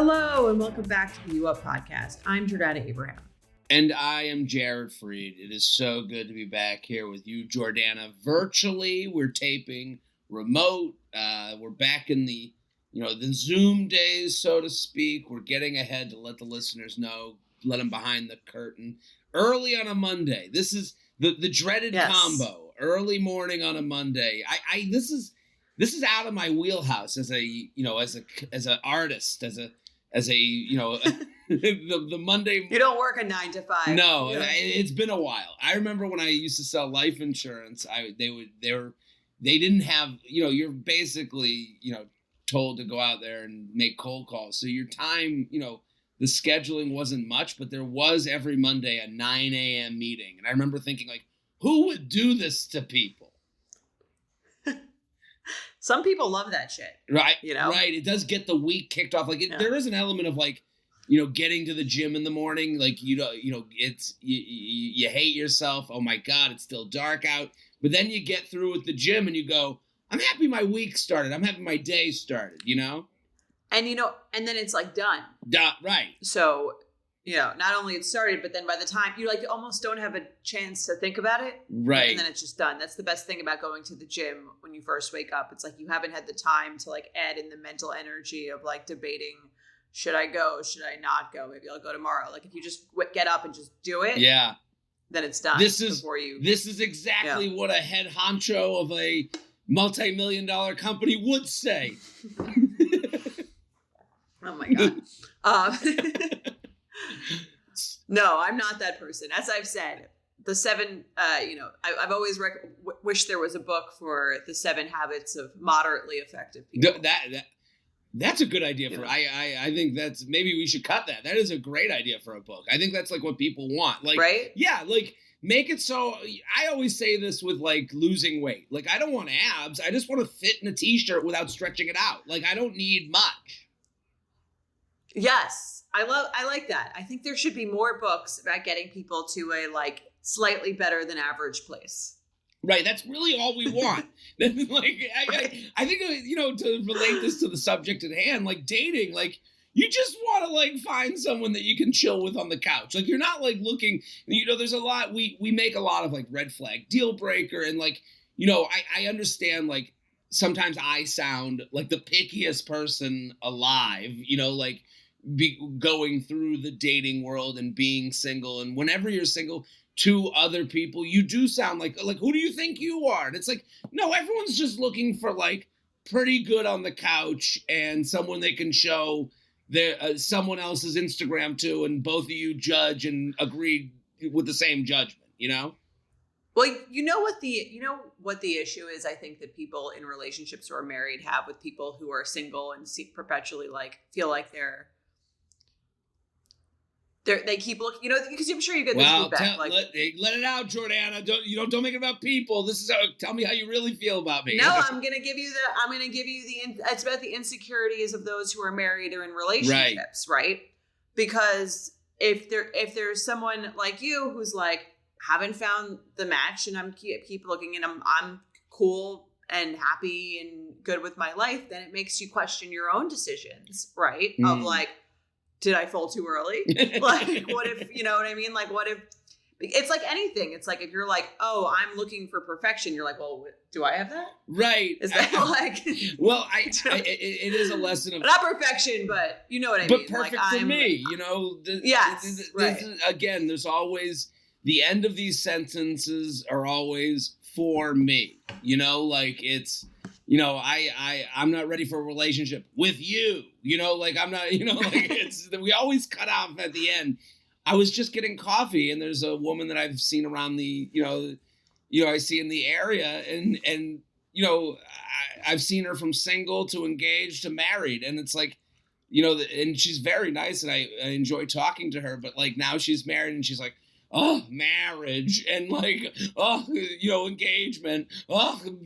Hello and welcome back to the U Up podcast. I'm Jordana Abraham. And I am Jared Freed. It is so good to be back here with you, Jordana. Virtually, we're taping remote. We're back in the Zoom days, so to speak. We're getting ahead to let the listeners know, let them behind the curtain. Early on a Monday. This is the dreaded combo. Early morning on a Monday. This is out of my wheelhouse as an artist, as a the Monday. You don't work a 9 to 5. No, it's been a while. I remember when I used to sell life insurance. They didn't have, you're basically told to go out there and make cold calls. So your time, the scheduling wasn't much, but there was every Monday a 9 a.m. meeting, and I remember thinking like, who would do this to people? Some people love that shit. Right. Right. It does get the week kicked off. Like there is an element of like, getting to the gym in the morning. Like, it's, you hate yourself. Oh my God, it's still dark out. But then you get through with the gym and you go, I'm happy my week started. I'm happy my day started, And and then it's like done. Right. So, not only it started, but then by the time you almost don't have a chance to think about it. Right. And then it's just done. That's the best thing about going to the gym when you first wake up. It's like you haven't had the time to add in the mental energy of debating, should I go? Should I not go? Maybe I'll go tomorrow. If you just get up and just do it. Yeah. Then it's done. This is exactly what a head honcho of a multi-million-dollar company would say. Oh my God. No, I'm not that person. As I've said, the 7, I've always wished there was a book for the 7 habits of moderately effective people. That's a good idea for, I think that's, maybe we should cut that. That is a great idea for a book. I think that's what people want. Right? Yeah, make it so, I always say this with losing weight. I don't want abs. I just want to fit in a t-shirt without stretching it out. I don't need much. Yes. I like that. I think there should be more books about getting people to a slightly better than average place. Right. That's really all we want. I think, to relate this to the subject at hand, dating, you just want to find someone that you can chill with on the couch. You're not looking, there's a lot, we make a lot of red flag deal breaker. And I understand sometimes I sound like the pickiest person alive, going through the dating world and being single. And whenever you're single to other people, you do sound like who do you think you are? And it's no, everyone's just looking for pretty good on the couch and someone they can show their someone else's Instagram to, and both of you judge and agree with the same judgment, Well, what the issue is, I think that people in relationships who are married have with people who are single and perpetually feel like they keep looking, because I'm sure you get this feedback. Let it out, Jordana. Don't make it about people. This is tell me how you really feel about me. No, I'm gonna give you it's about the insecurities of those who are married or in relationships, right? Because if there's someone like you who's haven't found the match and I'm keep looking and I'm cool and happy and good with my life, then it makes you question your own decisions, right? Of did I fall too early? What if, you know what I mean? What if, it's anything. It's if you're oh, I'm looking for perfection. You're well, do I have that? Right. Is that well, it is a lesson of. Not perfection, but you know what I mean. But perfect for me, Yes, right. Again, there's always, the end of these sentences are always for me, it's, I'm not ready for a relationship with you, I'm not, it's, we always cut off at the end. I was just getting coffee and there's a woman that I've seen around the, I see in the area and I've seen her from single to engaged to married. And it's and she's very nice and I enjoy talking to her, but now she's married and she's oh, marriage and engagement,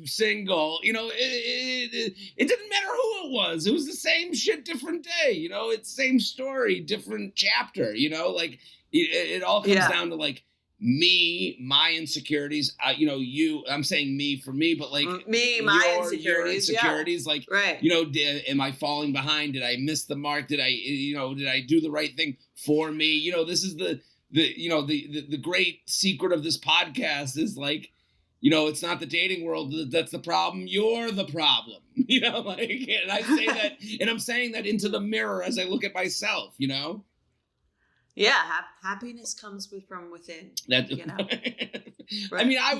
single, it didn't matter who it was. It was the same shit, different day, it's same story, different chapter, it all comes down to my insecurities, I'm saying me for me, but like my insecurities, like, right. Am I falling behind? Did I miss the mark? Did I do the right thing for me? This is the great secret of this podcast is like, it's not the dating world that's the problem. You're the problem, and I say that, and I'm saying that into the mirror as I look at myself, Yeah, happiness comes from within. Right. I mean, I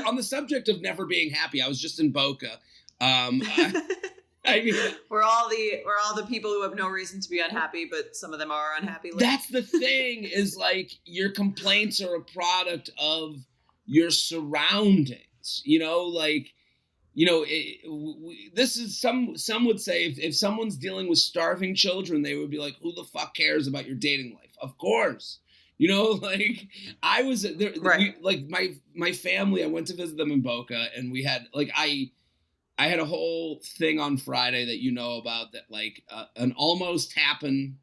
on the subject of never being happy. I was just in Boca. I mean, we're all the people who have no reason to be unhappy, but some of them are unhappy. That's the thing is like your complaints are a product of your surroundings. This is some would say if someone's dealing with starving children, they would be like, who the fuck cares about your dating life? Of course. Like I was there, right. My family, I went to visit them in Boca, and we had like, I had a whole thing on Friday that about that, like an almost happened.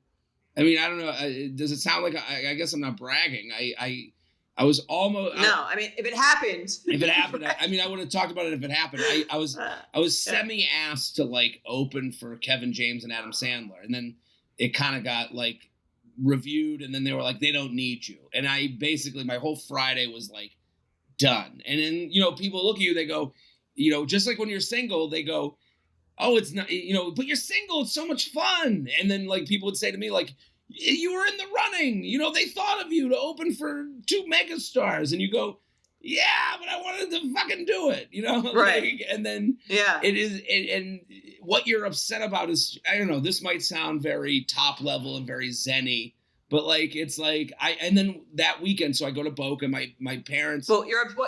I mean, I don't know. Does it sound like, I guess I'm not bragging. I was almost. No, I mean, if it happened. If it happened, I mean, I would have talked about it if it happened. I was semi-asked to like open for Kevin James and Adam Sandler, and then it kind of got like reviewed, and then they were like, they don't need you, and I basically my whole Friday was like done. And then people look at you, they go, just like when you're single, they go, oh, it's not, but you're single, it's so much fun. And then like people would say to me like, you were in the running, they thought of you to open for 2 megastars, and you go, yeah, but I wanted to fucking do it, right? Like, and then it is, and what you're upset about is, I don't know, this might sound very top level and very zen-y, but like it's like and then that weekend, so I go to Boca, my parents. Well,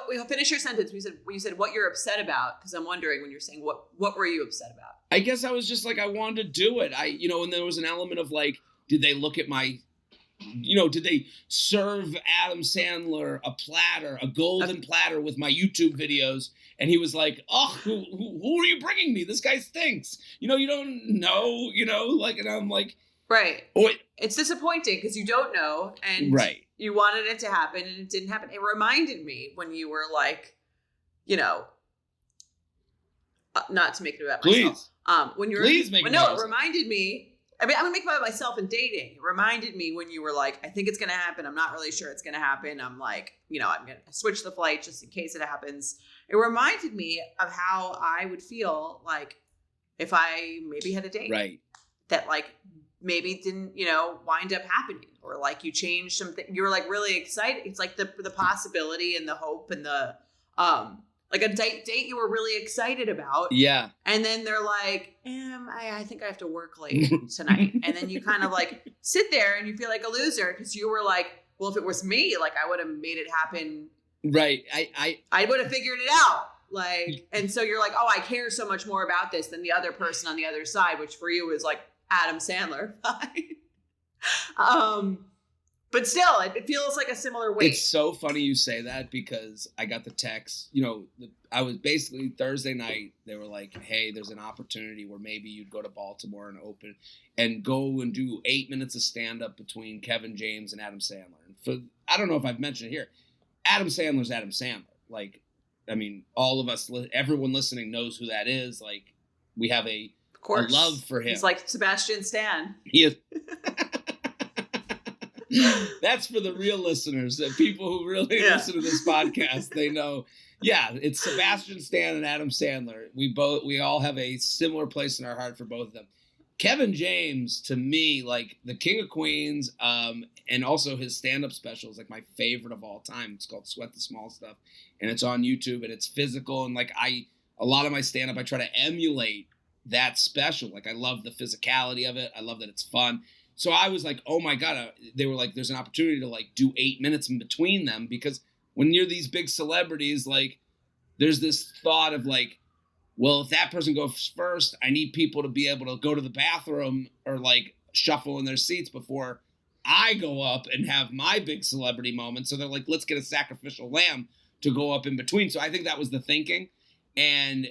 we'll finish your sentence. You said what you're upset about, because I'm wondering when you're saying what were you upset about? I guess I was just like, I wanted to do it. And there was an element of like, did they look at my, did they serve Adam Sandler a golden platter with my YouTube videos? And he was like, oh, who are you bringing me? This guy stinks. You don't know, like, and I'm like. Right. It's disappointing because you don't know, and right. You wanted it to happen and it didn't happen. It reminded me when you were like, not to make it about myself. When you were, please make it about it reminded me. I mean, I'm gonna make it about myself in dating. It reminded me when you were like, I think it's gonna happen. I'm not really sure it's gonna happen. I'm like, I'm gonna switch the flight just in case it happens. It reminded me of how I would feel like if I maybe had a date, right? That like maybe didn't, wind up happening, or like you changed something. You were like really excited. It's like the possibility and the hope and the like a date you were really excited about. Yeah. And then they're like, I think I have to work late tonight. And then you kind of like sit there and you feel like a loser because you were like, well, if it was me, like I would have made it happen. Right. I would have figured it out. Like, and so you're like, oh, I care so much more about this than the other person on the other side, which for you is like Adam Sandler. But still, it feels like a similar weight. It's so funny you say that because I got the text, I was basically Thursday night. They were like, hey, there's an opportunity where maybe you'd go to Baltimore and open and go and do 8 minutes of stand-up between Kevin James and Adam Sandler. And I don't know if I've mentioned it here. Adam Sandler's Adam Sandler. Like, I mean, all of us, everyone listening knows who that is. Like, we have a love for him. He's like Sebastian Stan. He is. That's for the real listeners, the people who really listen to this podcast. They know, it's Sebastian Stan and Adam Sandler. We all have a similar place in our heart for both of them. Kevin James, to me, like the King of Queens, and also his stand-up special is like my favorite of all time. It's called Sweat the Small Stuff, and it's on YouTube, and it's physical. And like a lot of my stand-up, I try to emulate that special. Like I love the physicality of it. I love that it's fun. So I was like, oh my God, they were like, there's an opportunity to like do 8 minutes in between them, because when you're these big celebrities, like there's this thought of like, well, if that person goes first, I need people to be able to go to the bathroom or like shuffle in their seats before I go up and have my big celebrity moment. So they're like, let's get a sacrificial lamb to go up in between. So I think that was the thinking. And,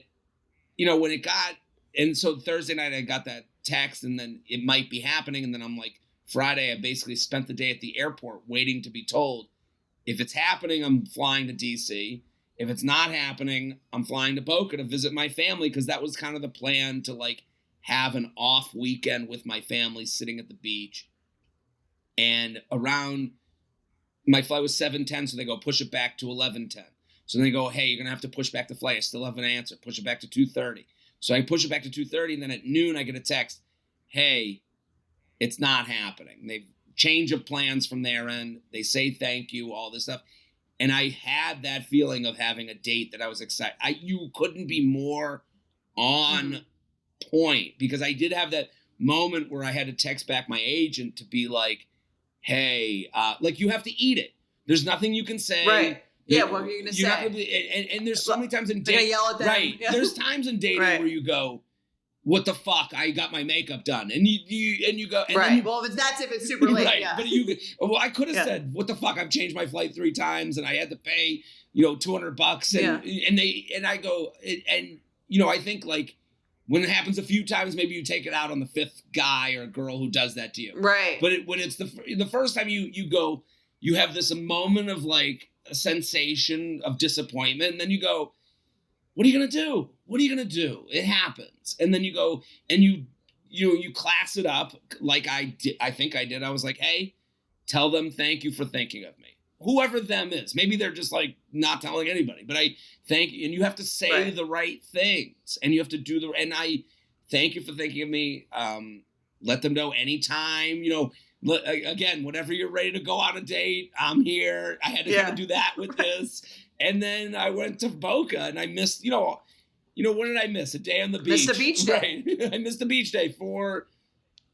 when it got, and so Thursday night I got that text, and then it might be happening. And then I'm like, Friday, I basically spent the day at the airport waiting to be told If it's happening, I'm flying to DC. If it's not happening, I'm flying to Boca to visit my family, because that was kind of the plan, to like have an off weekend with my family sitting at the beach. And around, my flight was 7:10, so they go push it back to 11:10. So they go, hey, you're going to have to push back the flight. I still have an answer. Push it back to 2:30. So I push it back to 2:30, and then at noon I get a text, hey, it's not happening. They've change of plans from their end. They say thank you, all this stuff. And I had that feeling of having a date that I was excited. You couldn't be more on point, because I did have that moment where I had to text back my agent to be like, hey, like, you have to eat it. There's nothing you can say. Right. Yeah, what are you going to say? And there's so many times in dating. Yell at them. Right. Yeah. There's times in dating where you go, what the fuck? I got my makeup done. And you go. And right. Well, that's if it's super late. Right. Yeah. But I could have said, what the fuck? I've changed my flight 3 times and I had to pay, $200. And I go, I think, like, when it happens a few times, maybe you take it out on the 5th guy or girl who does that to you. Right. But when it's the first time you go, you have this moment of like a sensation of disappointment, and then you go, what are you going to do? What are you going to do? It happens. And then you go and you class it up like I did. I think I did. I was like, hey, tell them thank you for thinking of me. Whoever them is. Maybe they're just like not telling anybody, but I thank you. And you have to say the right things, and you have to do and I thank you for thinking of me. Let them know anytime, again, whenever you're ready to go on a date, I'm here. I had to kind of do that with this. And then I went to Boca, and I missed, what did I miss? A day on the beach. Missed the beach day. Right. I missed the beach day for,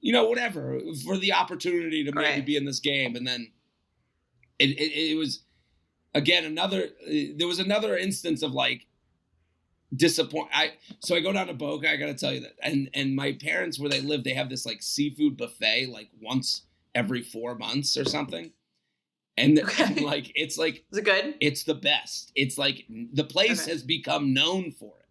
whatever, for the opportunity to maybe be in this game. And then it was, again, there was another instance of like so I go down to Boca, I got to tell you that. And my parents, where they live, they have this like seafood buffet like once every 4 months or something. And like, it's like, is it good? It's the best. It's like the place has become known for it.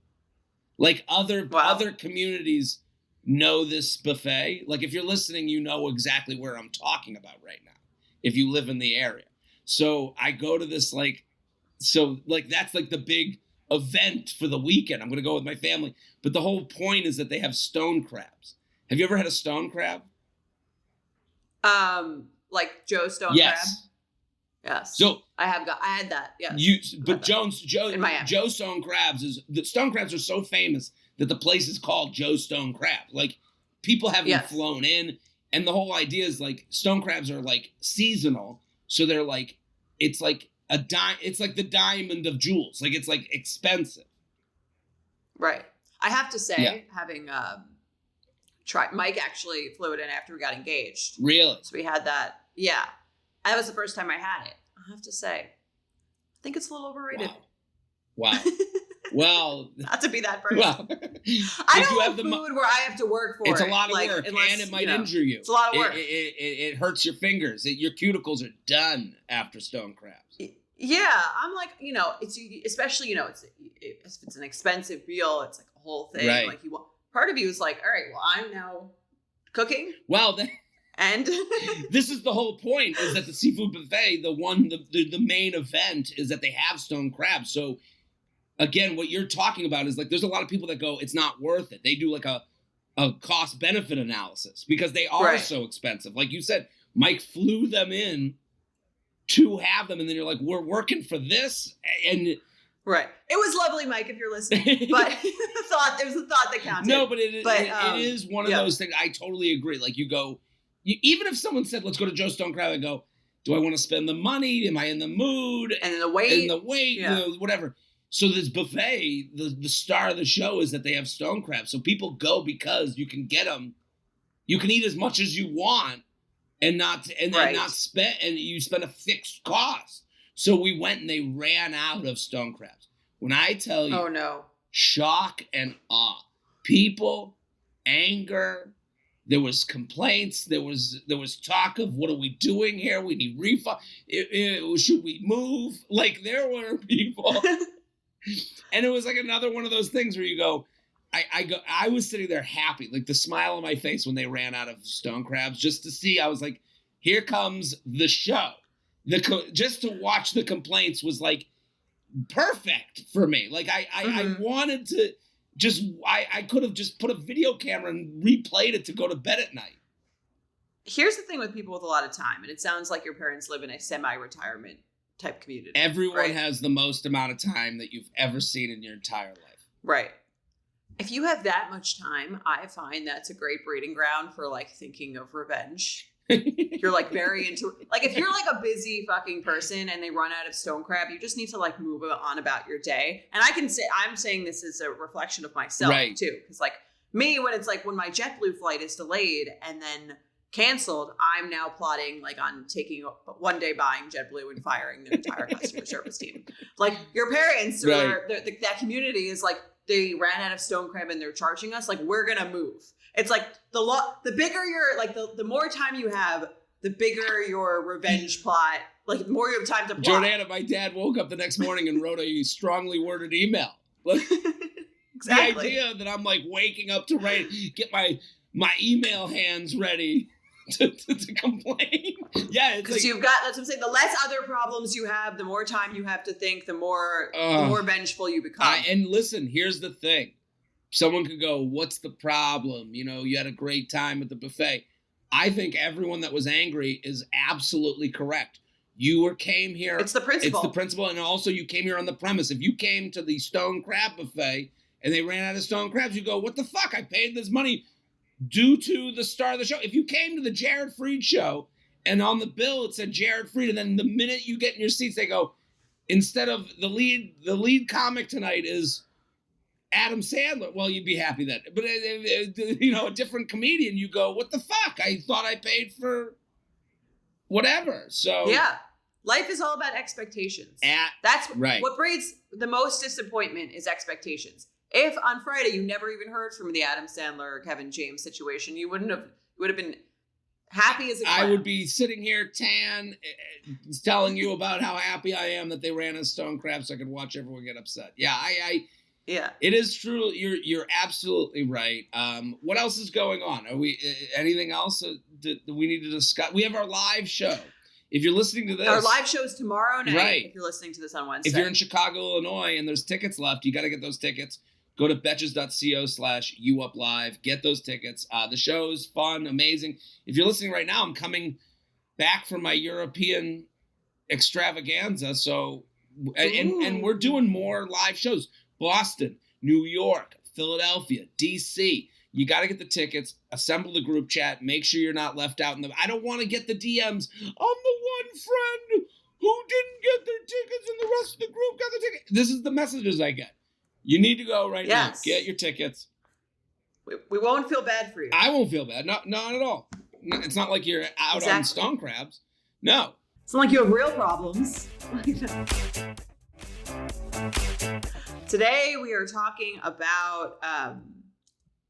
Like other communities know this buffet. Like if you're listening, you know exactly where I'm talking about right now, if you live in the area. So I go to this that's like the big event for the weekend. I'm going to go with my family. But the whole point is that they have stone crabs. Have you ever had a stone crab? Like Joe Stone Crab? Yes. So I had that. Yes. Joe Stone Crabs Stone Crabs are so famous that the place is called Joe Stone Crab. Like people haven't flown in, and the whole idea is like stone crabs are like seasonal, so they're like it's like it's like the diamond of jewels. Like it's like expensive. Right. I have to say, having tried, Mike actually flew it in after we got engaged. Really? So we had that. Yeah. That was the first time I had it. I have to say, I think it's a little overrated. Wow. Well, not to be that person. Well, I don't have food where I have to work for it. It's a lot of work, and it might injure you. It's a lot of work. It hurts your fingers. Your cuticles are done after stone crabs. Yeah, I'm like, it's especially, if it's an expensive meal, it's like a whole thing. Right. Like part of you is like, all right, well, I'm now cooking. Well, and this is the whole point, is that the seafood buffet, the main event is that they have stone crabs. So again, what you're talking about is like, there's a lot of people that go, it's not worth it. They do like a cost benefit analysis because they are so expensive. Like you said, Mike flew them in to have them. And then you're like, we're working for this. And right. It was lovely, Mike, if you're listening, but there was a thought that counted. No, but it is one of those things. I totally agree. Like you go, even if someone said, let's go to Joe Stone Crab, I go, do I want to spend the money? Am I in the mood? And the weight. Whatever. So this buffet, the star of the show is that they have stone crabs. So people go because you can get them. You can eat as much as you want and not spend, and you spend a fixed cost. So we went and they ran out of stone crabs. When I tell you, oh no, shock and awe, people, anger. There was complaints. There was talk of, what are we doing here? We need refund. Should we move? Like there were people. And it was like another one of those things where you go, I was sitting there happy, like the smile on my face when they ran out of stone crabs, just to see. I was like, here comes the show. just to watch the complaints was like perfect for me. Like I wanted to I could have just put a video camera and replayed it to go to bed at night. Here's the thing with people with a lot of time, and it sounds like your parents live in a semi-retirement type community. Everyone has the most amount of time that you've ever seen in your entire life. Right. If you have that much time, I find that's a great breeding ground for like thinking of revenge. You're like very into like if you're like a busy fucking person and they run out of stone crab, you just need to like move on about your day. And I can say I'm saying this is a reflection of myself too, because like me, when it's like when my JetBlue flight is delayed and then canceled, I'm now plotting like on taking one day buying JetBlue and firing their entire customer service team. Like your parents or that community is like they ran out of stone crab and they're charging us. Like we're gonna move. It's like the bigger your like the more time you have, the bigger your revenge plot. Like the more you have time to plot. Jordana, my dad woke up the next morning and wrote a strongly worded email. Exactly. The idea that I'm like waking up to get my email hands ready to complain. Yeah, because like, you've got, that's what I'm saying. The less other problems you have, the more time you have to think, the more vengeful you become. And listen, here's the thing. Someone could go, what's the problem? You know, you had a great time at the buffet. I think everyone that was angry is absolutely correct. You came here. It's the principle. It's the principle. And also you came here on the premise. If you came to the stone crab buffet and they ran out of stone crabs, you go, what the fuck? I paid this money due to the star of the show. If you came to the Jared Freid show and on the bill it said Jared Freid, and then the minute you get in your seats, they go, instead of the lead comic tonight is Adam Sandler. Well, you'd be happy that, but you know, a different comedian, you go, what the fuck? I thought I paid for whatever. So yeah, life is all about expectations. That's right. What breeds the most disappointment is expectations. If on Friday you never even heard from the Adam Sandler or Kevin James situation, you would have been happy as a clown. I would be sitting here tan, telling you about how happy I am that they ran a stone crab so I could watch everyone get upset. Yeah, yeah, it is true. You're absolutely right. What else is going on? Are we anything else that we need to discuss? We have our live show. If you're listening to this, our live show is tomorrow night. Right. If you're listening to this on Wednesday, if you're in Chicago, Illinois, and there's tickets left, you got to get those tickets. Go to betches.co/youuplive. Get those tickets. The show's fun, amazing. If you're listening right now, I'm coming back from my European extravaganza. So, and we're doing more live shows. Boston, New York, Philadelphia, DC. You got to get the tickets, assemble the group chat, make sure you're not left out. I don't want to get the DMs. I'm the one friend who didn't get their tickets and the rest of the group got the tickets. This is the messages I get. You need to go right now. Get your tickets. We won't feel bad for you. I won't feel bad. Not at all. It's not like you're out on stone crabs. No. It's not like you have real problems. Today we are talking about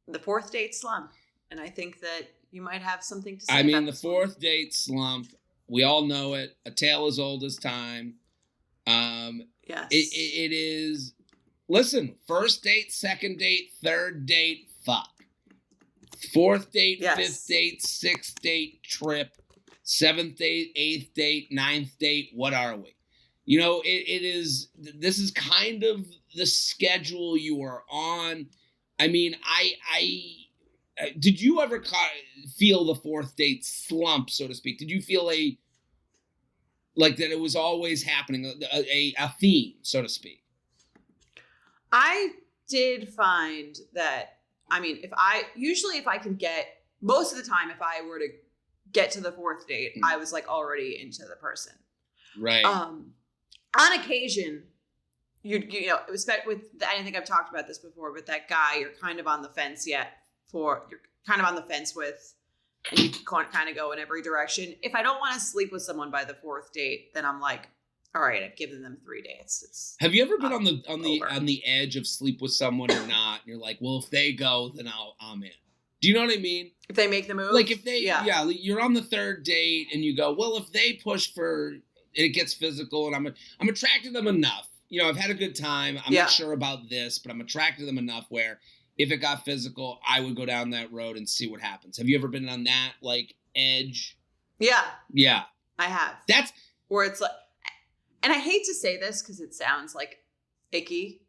the fourth date slump. And I think that you might have something to say about the fourth date slump. We all know it. A tale as old as time. Yes. It is... Listen, first date, second date, third date, fuck. Fourth date, fifth date, sixth date, trip, seventh date, eighth date, ninth date, what are we? You know, this is kind of the schedule you are on. I mean, did you ever feel the fourth date slump, so to speak? Did you feel like that it was always happening, a theme, so to speak? I did find that, I mean, if I can get, most of the time, if I were to get to the fourth date, I was like already into the person. Right. On occasion, you know, with, I think I've talked about this before, but that guy you're kind of on the fence with, and you can kind of go in every direction. If I don't want to sleep with someone by the fourth date, then I'm like, all right, I've given them 3 dates. Have you ever been on the edge of sleep with someone or not? And you're like, well, if they go, then I'm in. Do you know what I mean? If they make the move? Like if they, you're on the third date and you go, well, if they push for, it gets physical and I'm attracted to them enough. You know, I've had a good time. I'm not sure about this, but I'm attracted to them enough where if it got physical, I would go down that road and see what happens. Have you ever been on that, like, edge? Yeah. Yeah. I have. where it's like, and I hate to say this because it sounds like icky,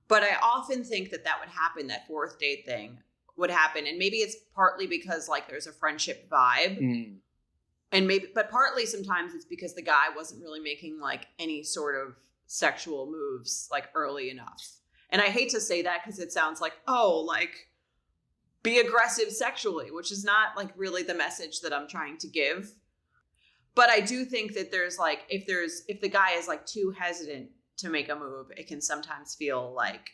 but I often think that would happen, that fourth date thing would happen. And maybe it's partly because like there's a friendship vibe. And but partly sometimes it's because the guy wasn't really making like any sort of sexual moves like early enough. And I hate to say that because it sounds like, oh, like be aggressive sexually, which is not like really the message that I'm trying to give. But I do think that there's like, if the guy is like too hesitant to make a move, it can sometimes feel like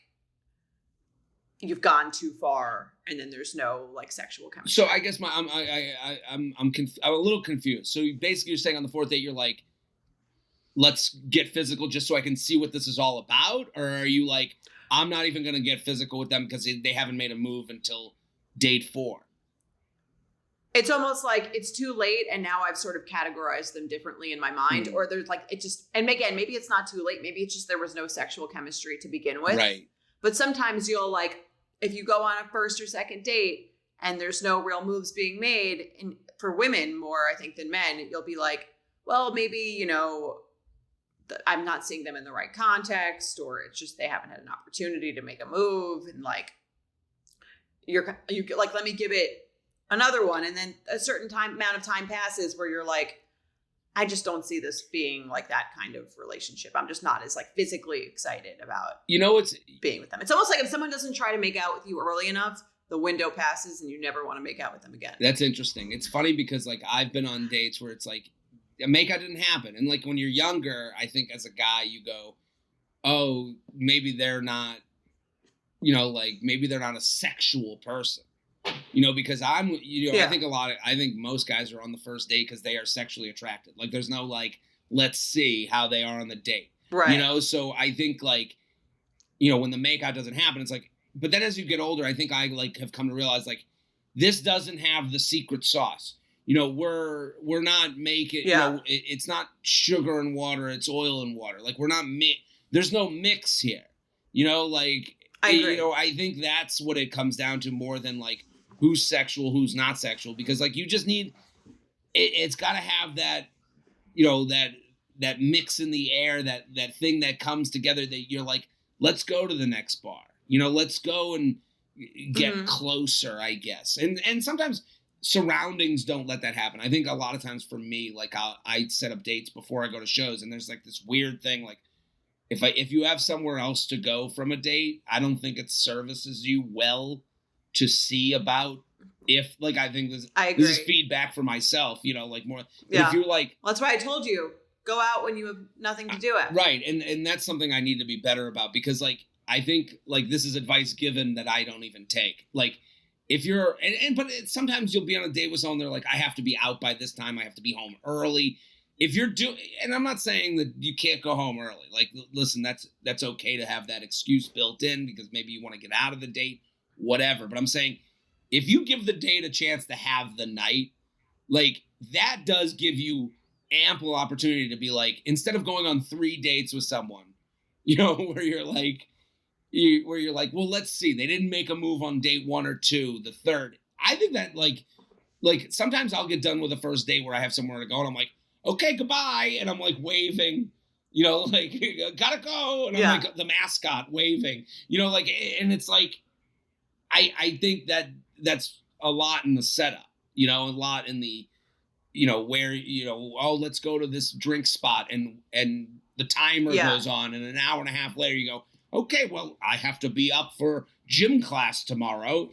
you've gone too far and then there's no like sexual chemistry. So I guess I'm a little confused. So basically you're saying on the fourth date, you're like, let's get physical just so I can see what this is all about? Or are you like, I'm not even going to get physical with them because they haven't made a move until date 4? It's almost like it's too late and now I've sort of categorized them differently in my mind. Or there's like, it just, and again, maybe it's not too late. Maybe it's just there was no sexual chemistry to begin with. Right. But sometimes you'll like, if you go on a first or second date and there's no real moves being made, and for women more, I think, than men, you'll be like, well, maybe, you know, I'm not seeing them in the right context, or it's just they haven't had an opportunity to make a move. And like, you like, let me give it another one. And then a certain amount of time passes where you're like, I just don't see this being like that kind of relationship. I'm just not as like physically excited about, it's being with them. It's almost like if someone doesn't try to make out with you early enough, the window passes and you never want to make out with them again. That's interesting. It's funny because like I've been on dates where it's like a makeout didn't happen. And like when you're younger, I think as a guy, you go, oh, maybe they're not, like maybe they're not a sexual person. Because I think most guys are on the first date because they are sexually attracted. Like there's no like, let's see how they are on the date. Right. So I think like, when the makeout doesn't happen, it's like, but then as you get older, I think I like have come to realize like, this doesn't have the secret sauce. We're not making, it's not sugar and water, it's oil and water. Like we're not, there's no mix here, like, I agree. I think that's what it comes down to more than like, who's sexual, who's not sexual, because like you just need, it's got to have that, that mix in the air, that thing that comes together that you're like, let's go to the next bar, let's go and get closer, I guess. And sometimes surroundings don't let that happen. I think a lot of times for me, like I set up dates before I go to shows, and there's like this weird thing, like if you have somewhere else to go from a date, I don't think it services you well to see about if, like, I think this is feedback for myself, like more, if you're like, well, that's why I told you, go out when you have nothing to do it. Right. And that's something I need to be better about, because like, I think like this is advice given that I don't even take. Like if you're, but sometimes you'll be on a date with someone, they're like, I have to be out by this time. I have to be home early. If you're and I'm not saying that you can't go home early. Like, listen, that's okay to have that excuse built in because maybe you want to get out of the date, whatever. But I'm saying if you give the date a chance to have the night, like that does give you ample opportunity to be like, instead of going on 3 dates with someone, where you're like, well, let's see, they didn't make a move on date 1 or 2, the third. I think that like sometimes I'll get done with a first date where I have somewhere to go and I'm like, okay, goodbye. And I'm like waving, like, gotta go. And I'm like the mascot waving, like, and it's like, I think that's a lot in the setup, a lot in the, where, oh, let's go to this drink spot and the timer goes on and an hour and a half later you go, okay, well, I have to be up for gym class tomorrow,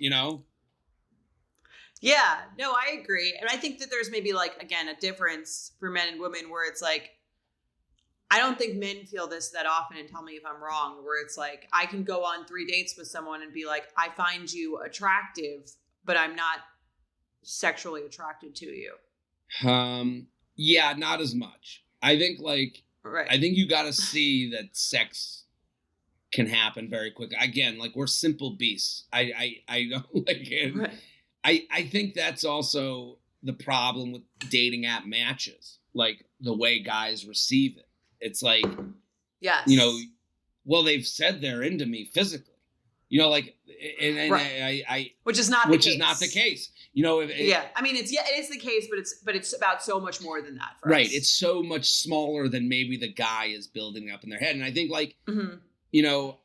Yeah, no, I agree. And I think that there's maybe like, again, a difference for men and women where it's like, I don't think men feel this that often, and tell me if I'm wrong, where it's like, I can go on 3 dates with someone and be like, I find you attractive, but I'm not sexually attracted to you. Yeah, not as much. I think like, right. I think you got to see that sex can happen very quick. Again, like we're simple beasts. I don't like it. Right. I think that's also the problem with dating app matches, like the way guys receive it. It's like, yes, well, they've said they're into me physically, like, and right. I which is not the case. You know, yeah. I mean, it is the case, but it's about so much more than that. For right. us. It's so much smaller than maybe the guy is building up in their head. And I think like, mm-hmm. you know,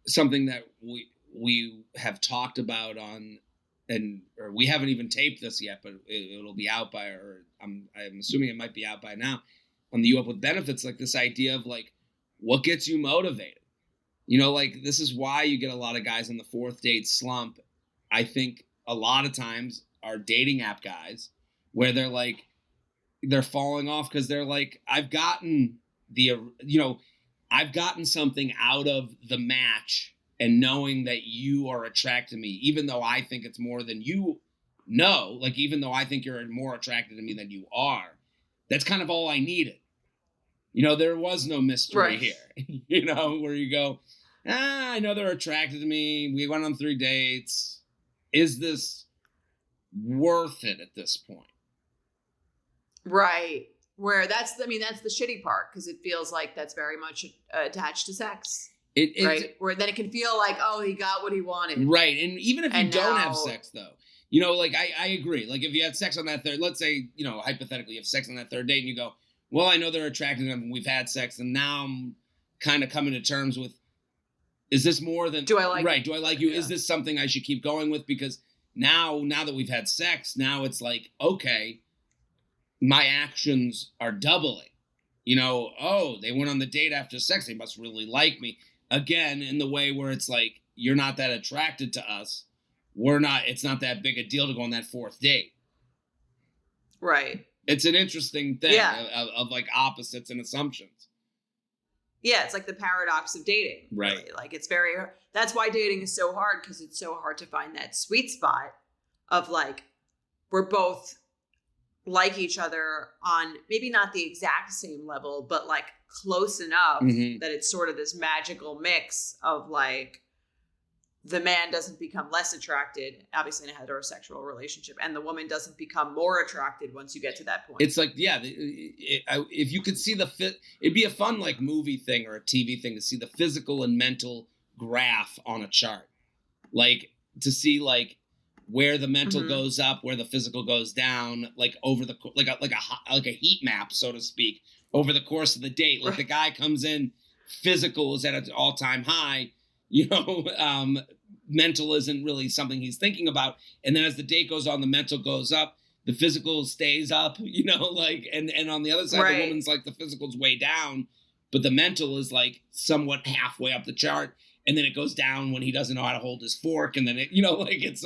something that we have talked about on, or we haven't even taped this yet, but it'll be out by, or I'm assuming it might be out by now on the U Up with Benefits, like this idea of like, what gets you motivated? You know, like this is why you get a lot of guys in the fourth date slump. I think a lot of times are dating app guys where they're like, they're falling off because they're like, I've gotten something out of the match and knowing that you are attracted to me, even though I think it's more than you know, like, even though I think you're more attracted to me than you are, that's kind of all I needed. You know, there was no mystery here, you know, where you go, I know they're attracted to me. We went on 3 dates. Is this worth it at this point? Right. Where that's the shitty part, because it feels like that's very much attached to sex. Right. Where then it can feel like, oh, he got what he wanted. Right. And even if you don't have sex, though, you know, like I agree. Like if you had sex on that third, let's say, you know, hypothetically, you have sex on that third date and you go, well, I know they're attracted to them and we've had sex. And now I'm kind of coming to terms with, is this more than, do I like you? Yeah. Is this something I should keep going with? Because now that we've had sex, now it's like, okay, my actions are doubling. You know, oh, they went on the date after sex. They must really like me. Again, in the way where it's like, you're not that attracted to us. It's not that big a deal to go on that fourth date. Right. It's an interesting thing of like opposites and assumptions. Yeah, it's like the paradox of dating. Right. Really. Like that's why dating is so hard, because it's so hard to find that sweet spot of like, we're both like each other on maybe not the exact same level, but like close enough that it's sort of this magical mix of like, the man doesn't become less attracted, obviously in a heterosexual relationship, and the woman doesn't become more attracted once you get to that point. It's like, yeah, if you could see it'd be a fun like movie thing or a TV thing to see the physical and mental graph on a chart, like to see like where the mental goes up, where the physical goes down, like over the like a heat map, so to speak, over the course of the date. Like the guy comes in, physical is at an all-time high. You know, mental isn't really something he's thinking about. And then as the date goes on, the mental goes up, the physical stays up, you know, like, and on the other side, the woman's like, the physical's way down, but the mental is like somewhat halfway up the chart. And then it goes down when he doesn't know how to hold his fork. And then it, you know, like it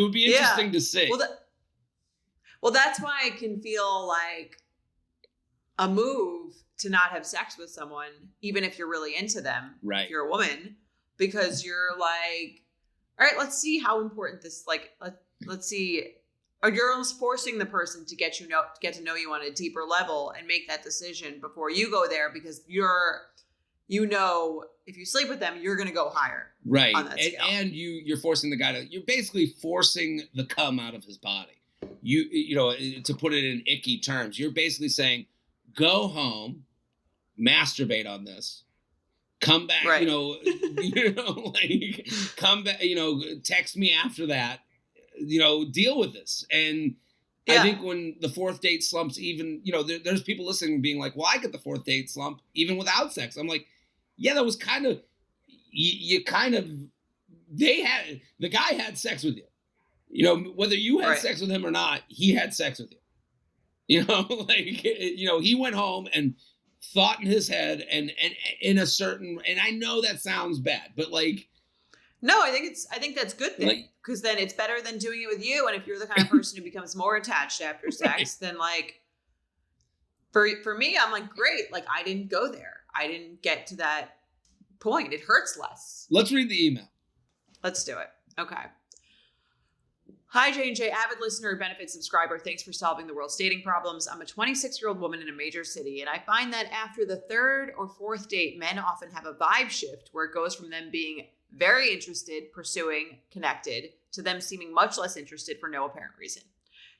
would be interesting to see. Well, that's why it can feel like a move to not have sex with someone, even if you're really into them, right? If you're a woman. Because you're like, all right, let's see how important this, like, let's see. Or you're almost forcing the person to get to know you on a deeper level and make that decision before you go there, because you know, if you sleep with them, you're going to go higher. Right. On that scale. And you're forcing the guy you're basically forcing the cum out of his body. You know, to put it in icky terms, you're basically saying, go home, masturbate on this. Come back, right. Like come back, text me after that, deal with this. And I think when the fourth date slumps, even, there's people listening being like, well, I get the fourth date slump even without sex. I'm like, yeah, that was kind of, the guy had sex with you, whether you had sex with him or not, he had sex with you, he went home and thought in his head and in a certain, and I know that sounds bad, but like, no, I think that's good thing, because then it's better than doing it with you. And if you're the kind of person who becomes more attached after sex, then like, for me, I'm like, great. Like I didn't go there. I didn't get to that point. It hurts less. Let's read the email. Let's do it. Okay. Hi, J&J, avid listener, benefit subscriber. Thanks for solving the world's dating problems. I'm a 26-year-old woman in a major city, and I find that after the third or fourth date, men often have a vibe shift where it goes from them being very interested, pursuing, connected, to them seeming much less interested for no apparent reason.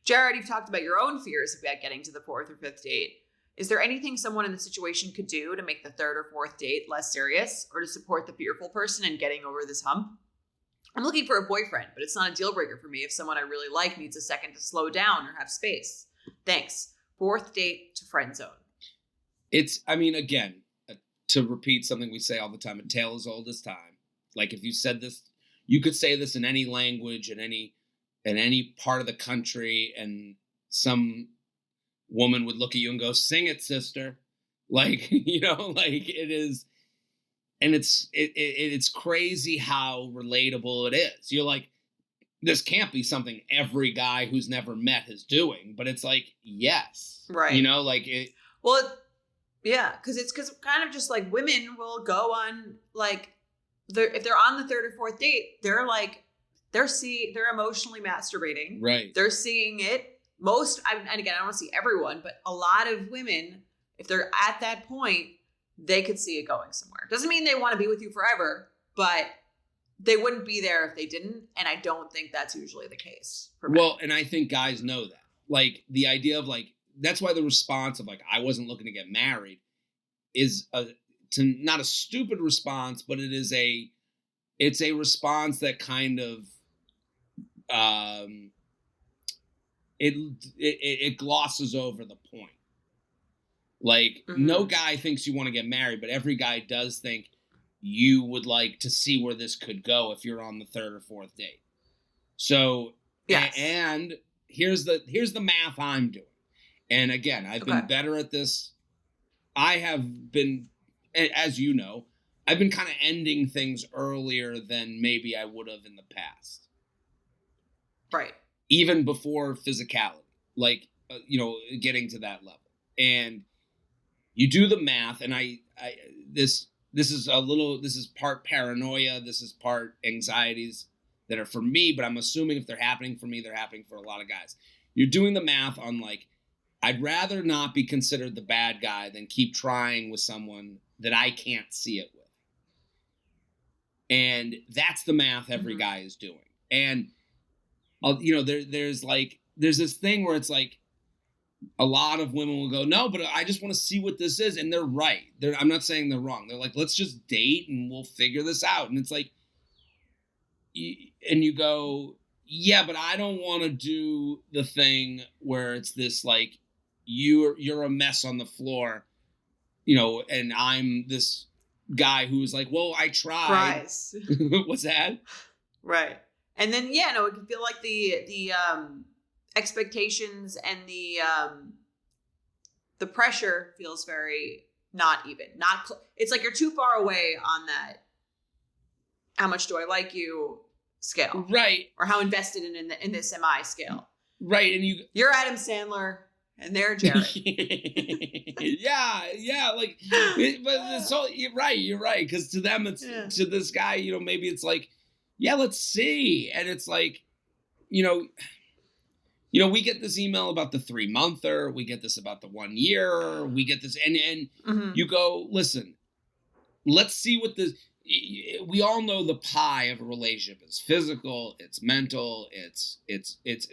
Jared, you've talked about your own fears about getting to the fourth or fifth date. Is there anything someone in the situation could do to make the third or fourth date less serious, or to support the fearful person in getting over this hump? I'm looking for a boyfriend, but it's not a deal breaker for me if someone I really like needs a second to slow down or have space. Thanks. 4th date to friend zone. I mean, again, to repeat something we say all the time, a tale as old as time. Like if you said this, you could say this in any language, in any part of the country, and some woman would look at you and go, "Sing it, sister." Like, like it is. And it's crazy how relatable it is. You're like, this can't be something every guy who's never met is doing, but it's like, yes. Right. Like it. Well, yeah, because kind of just like women will go on like, if they're on the 3rd or 4th date, they're like, they're emotionally masturbating. Right. They're seeing it. And again, I don't want to see everyone, but a lot of women, if they're at that point, they could see it going somewhere. Doesn't mean they want to be with you forever, but they wouldn't be there if they didn't. And I don't think that's usually the case for men. Well, and I think guys know that. Like the idea of like, that's why the response of like, I wasn't looking to get married is not a stupid response, but it's a response that kind of, it glosses over the point. Like, no guy thinks you want to get married, but every guy does think you would like to see where this could go if you're on the 3rd or 4th date. So, yes. And here's the math I'm doing. And again, I've been better at this. I have been, as you know, I've been kind of ending things earlier than maybe I would have in the past. Right. Even before physicality, like, getting to that level. And you do the math, and this is part paranoia, this is part anxieties that are for me, but I'm assuming if they're happening for me, they're happening for a lot of guys. You're doing the math on like, I'd rather not be considered the bad guy than keep trying with someone that I can't see it with. And that's the math every guy is doing. And there's this thing where it's like, a lot of women will go, no, but I just want to see what this is. And they're right. I'm not saying they're wrong. They're like, let's just date and we'll figure this out. And it's like, and you go, yeah, but I don't want to do the thing where it's this like, you're a mess on the floor, and I'm this guy who's like, well, I tried. What's that? Right. And then, it can feel like the expectations and the pressure feels very not even. It's like you're too far away on that how much do I like you scale. Right. Or how invested in this am I scale. Right. And you're Adam Sandler and they're Jared. yeah. Like, but so you're right. Because to them, it's to this guy, maybe it's like, yeah, let's see. And it's like, we get this email about the 3-monther. We get this about the 1 year. We get this, and you go, listen, let's see what this. We all know the pie of a relationship is physical, it's mental, it's.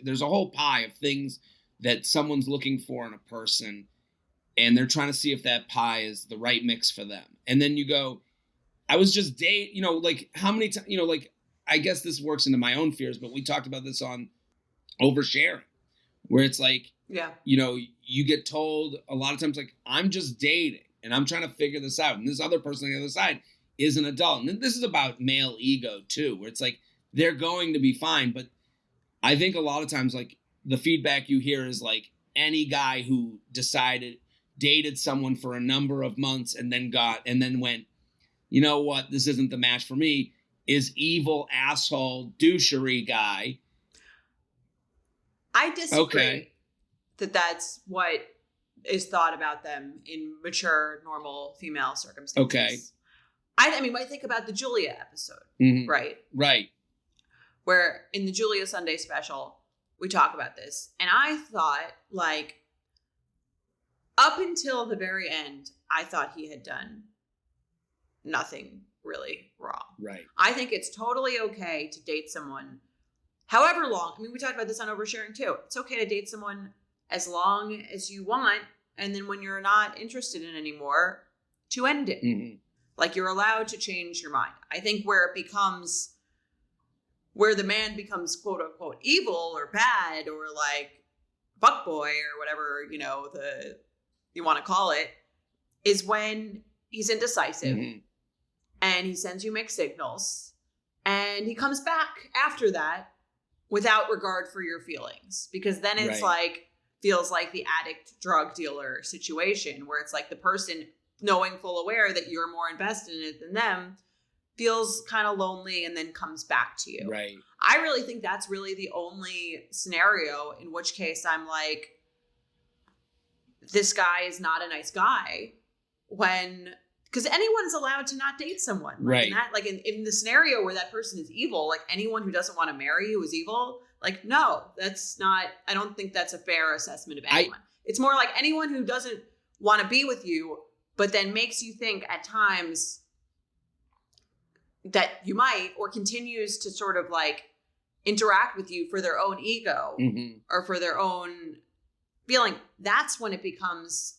There's a whole pie of things that someone's looking for in a person, and they're trying to see if that pie is the right mix for them. And then you go, I was just like how many times, like I guess this works into my own fears, but we talked about this on oversharing. Where it's like, you get told a lot of times, like, I'm just dating and I'm trying to figure this out. And this other person on the other side is an adult. And this is about male ego, too, where it's like, they're going to be fine. But I think a lot of times, like, the feedback you hear is like any guy who dated someone for a number of months and then went, you know what, this isn't the match for me, is evil, asshole, douchery guy. I disagree that that's what is thought about them in mature, normal female circumstances. Okay. I mean, I think about the Julia episode, right? Right. Where in the Julia Sunday special, we talk about this. And I thought, like, up until the very end, I thought he had done nothing really wrong. Right. I think it's totally okay to date someone however long. I mean, we talked about this on oversharing too. It's okay to date someone as long as you want. And then when you're not interested in anymore, to end it. Like, you're allowed to change your mind. I think where it becomes where the man becomes quote unquote evil or bad or like fuckboy or whatever, you want to call it, is when he's indecisive and he sends you mixed signals and he comes back after that without regard for your feelings, because then it's feels like the addict drug dealer situation where it's like the person, knowing full aware that you're more invested in it than them, feels kind of lonely and then comes back to you. Right. I really think that's really the only scenario in which case I'm like, this guy is not a nice guy, because anyone's allowed to not date someone. Right. In the scenario where that person is evil, like anyone who doesn't want to marry you is evil. Like, no, that's not, I don't think that's a fair assessment of anyone. It's more like anyone who doesn't want to be with you, but then makes you think at times that you might, or continues to sort of like interact with you for their own ego or for their own feeling. That's when it becomes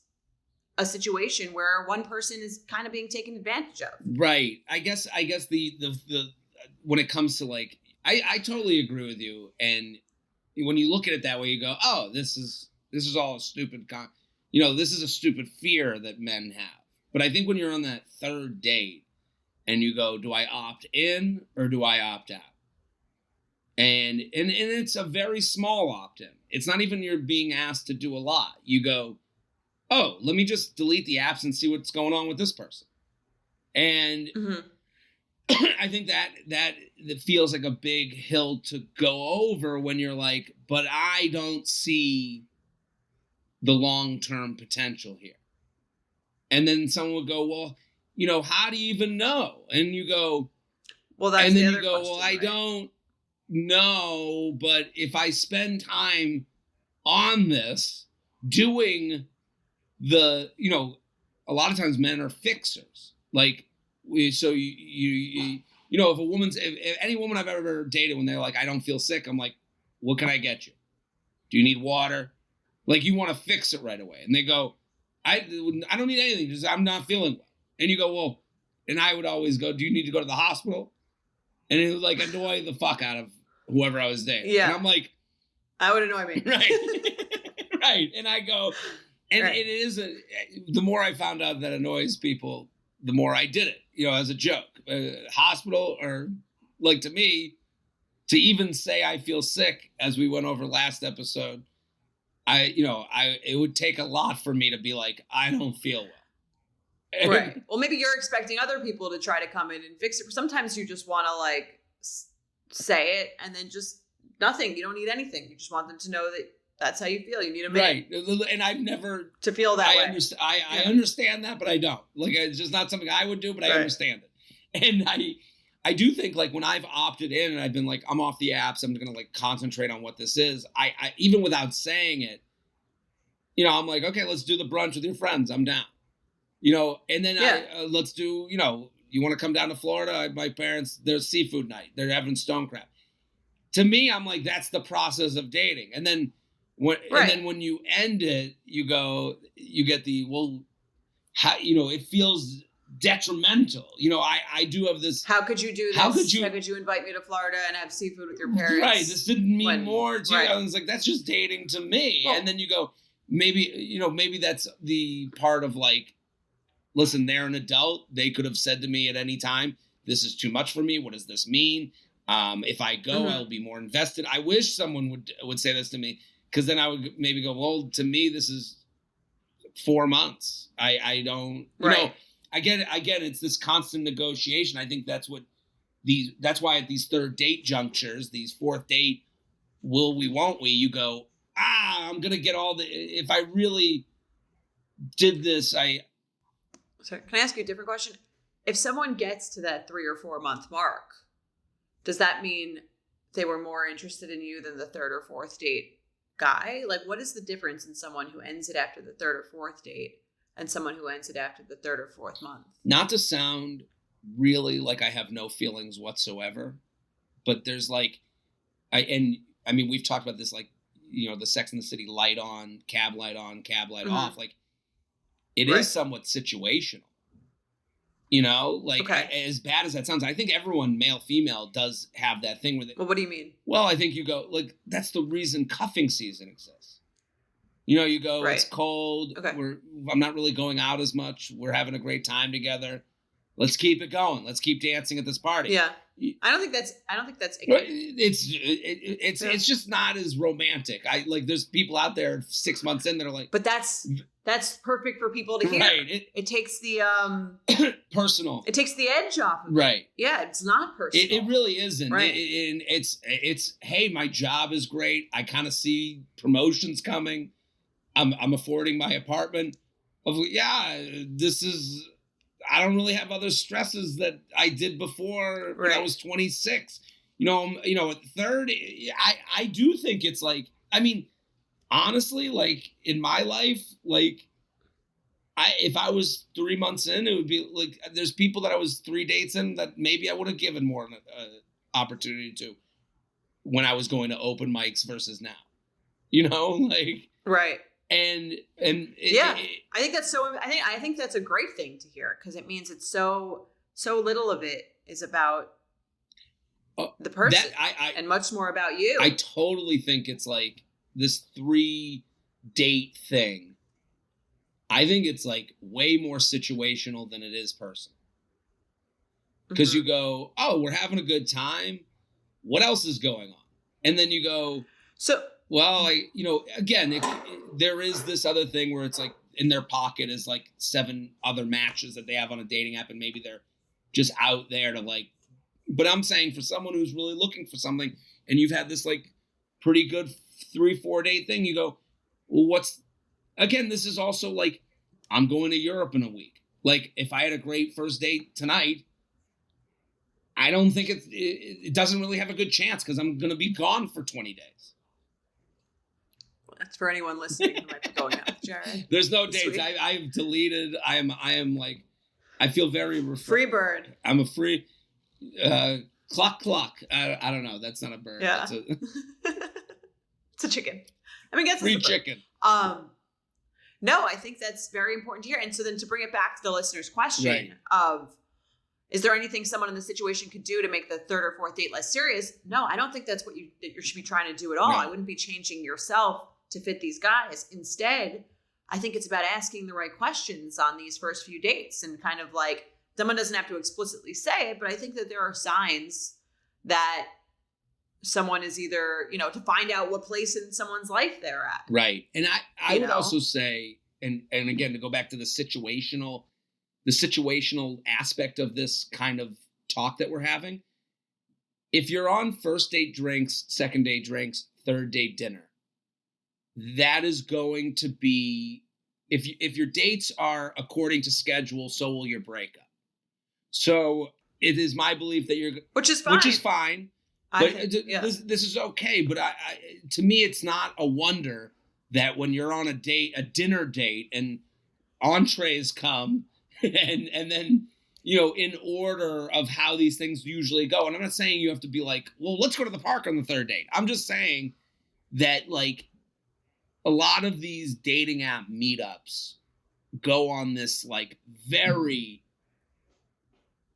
a situation where one person is kind of being taken advantage of. Right. I guess the when it comes to like, I totally agree with you. And when you look at it that way, you go, oh, this is all a stupid, this is a stupid fear that men have. But I think when you're on that third date and you go, do I opt in or do I opt out? And it's a very small opt-in. It's not even you're being asked to do a lot. You go, oh, let me just delete the apps and see what's going on with this person. And I think that feels like a big hill to go over when you're like, but I don't see the long-term potential here. And then someone would go, well, how do you even know? And you go, well, that's and then the you other go, question, well, I don't know, but if I spend time on this doing a lot of times men are fixers. Like, if any woman I've ever dated, when they're like, I don't feel sick, I'm like, what can I get you? Do you need water? Like, you want to fix it right away. And they go, I don't need anything, just I'm not feeling well. And you go, well, and I would always go, do you need to go to the hospital? And it would like annoy the fuck out of whoever I was dating. Yeah. And I'm like, that would annoy me. Right. Right. And I go, and it is the more I found out that annoys people, the more I did it, as a joke. Hospital, or like, to me, to even say I feel sick, as we went over last episode, it would take a lot for me to be like, I don't feel well. Right. Well, maybe you're expecting other people to try to come in and fix it. Sometimes you just want to like say it and then just nothing. You don't need anything. You just want them to know that that's how you feel. You need a minute. Right. And I've never to feel that way. I understand that, but I don't. Like, it's just not something I would do, but I understand it. And I do think, like, when I've opted in and I've been like, I'm off the apps, I'm going to like concentrate on what this is. I even without saying it, I'm like, okay, let's do the brunch with your friends. I'm down. And then let's do, you want to come down to Florida? My parents, there's seafood night. They're having stone crab. To me, I'm like, that's the process of dating. And then when you end it, you get the, well, how, it feels detrimental. I do have this. How could you do this? How could you invite me to Florida and have seafood with your parents? Right. This didn't mean more to you. I was like, that's just dating to me. Well, and then you go, maybe that's the part of like, listen, they're an adult. They could have said to me at any time, this is too much for me. What does this mean? If I go, I'll be more invested. I wish someone would say this to me, because then I would maybe go, well, to me, this is 4 months. I don't, I get it. It's this constant negotiation. I think that's why at these third date junctures, these fourth date, will we, won't we, you go, I'm going to get if I really did this, Sorry, can I ask you a different question? If someone gets to that 3 or 4 month mark, does that mean they were more interested in you than the third or fourth date guy? Like, what is the difference in someone who ends it after the third or fourth date and someone who ends it after the third or fourth month? Not to sound really like I have no feelings whatsoever, but there's like, we've talked about this, like, the Sex and the City light on, cab light off. Like, it is somewhat situational. You know, like Okay. as bad as that sounds, I think everyone, male, female, does have that thing with it. Well, what do you mean? Well, I think you go, like, that's the reason cuffing season exists. You know, you go, it's Right. cold. Okay. I'm not really going out as much. We're having a great time together. Let's keep it going. Let's keep dancing at this party. Yeah. I don't think that's Well, icky. it's just not as romantic. There's people out there 6 months in that are like, But that's perfect for people to hear. right, It takes the personal. it takes the edge off of it. Right. Yeah, it's not personal. It really isn't. Right. And it's hey, my job is great. I kind of see promotions coming. I'm affording my apartment. This is. I don't really have other stresses that I did before when I was 26. At 30, I do think it's like, I mean, honestly, like in my life, like if I was 3 months in, it would be like, there's people that I was 3 dates in that maybe I would have given more opportunity to when I was going to open mics versus now, like, right. And I think that's so. I think that's a great thing to hear because it means it's so little of it is about the person and much more about you. I totally think it's like this 3-date thing. I think it's like way more situational than it is personal. Because you go, oh, we're having a good time. What else is going on? And then you go, well, again, there is this other thing where it's like in their pocket is like 7 other matches that they have on a dating app, and maybe they're just out there to like. But I'm saying for someone who's really looking for something, and you've had this like pretty good 3-4 date thing, you go, well, this is also like, I'm going to Europe in a week. Like if I had a great first date tonight, I don't think it doesn't really have a good chance because I'm going to be gone for 20 days. That's for anyone listening who might be going out with Jared. There's no dates. I've deleted. I am like, I feel very free bird. I'm a free cluck. I don't know. That's not a bird. Yeah. It's a chicken. I mean, free chicken. No, I think that's very important to hear. And so then to bring it back to the listener's question of, is there anything someone in the situation could do to make the 3rd or 4th date less serious? No, I don't think that's what you should be trying to do at all. No. I wouldn't be changing yourself to fit these guys. Instead, I think it's about asking the right questions on these first few dates and kind of like, someone doesn't have to explicitly say it, but I think that there are signs that someone is either, to find out what place in someone's life they're at. Right. And I would also say, and again, to go back to the situational aspect of this kind of talk that we're having, if you're on first date drinks, second date drinks, third date dinner, that is going to be, if your dates are according to schedule, so will your breakup. So it is my belief that which is fine. This is okay. But to me, it's not a wonder that when you're on a dinner date, and entrees come, and then in order of how these things usually go. And I'm not saying you have to be like, well, let's go to the park on the 3rd date. I'm just saying that like, a lot of these dating app meetups go on this like very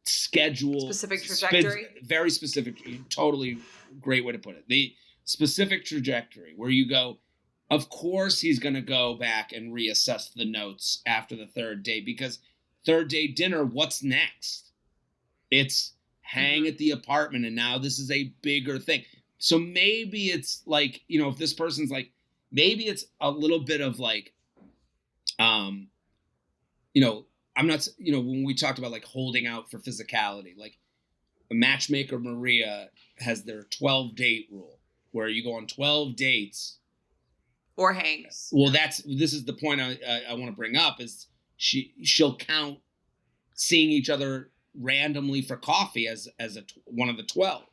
specific trajectory. Very specific, totally great way to put it. The specific trajectory where you go, of course he's going to go back and reassess the notes after the 3rd date, because 3rd date dinner, what's next? It's hang at the apartment, and now this is a bigger thing. So maybe it's like, if this person's like, maybe it's a little bit of like, I'm not, when we talked about like holding out for physicality, like a matchmaker Maria has their 12 date rule where you go on 12 dates. Or hangs. Well, this is the point I want to bring up is she'll count seeing each other randomly for coffee as one of the 12.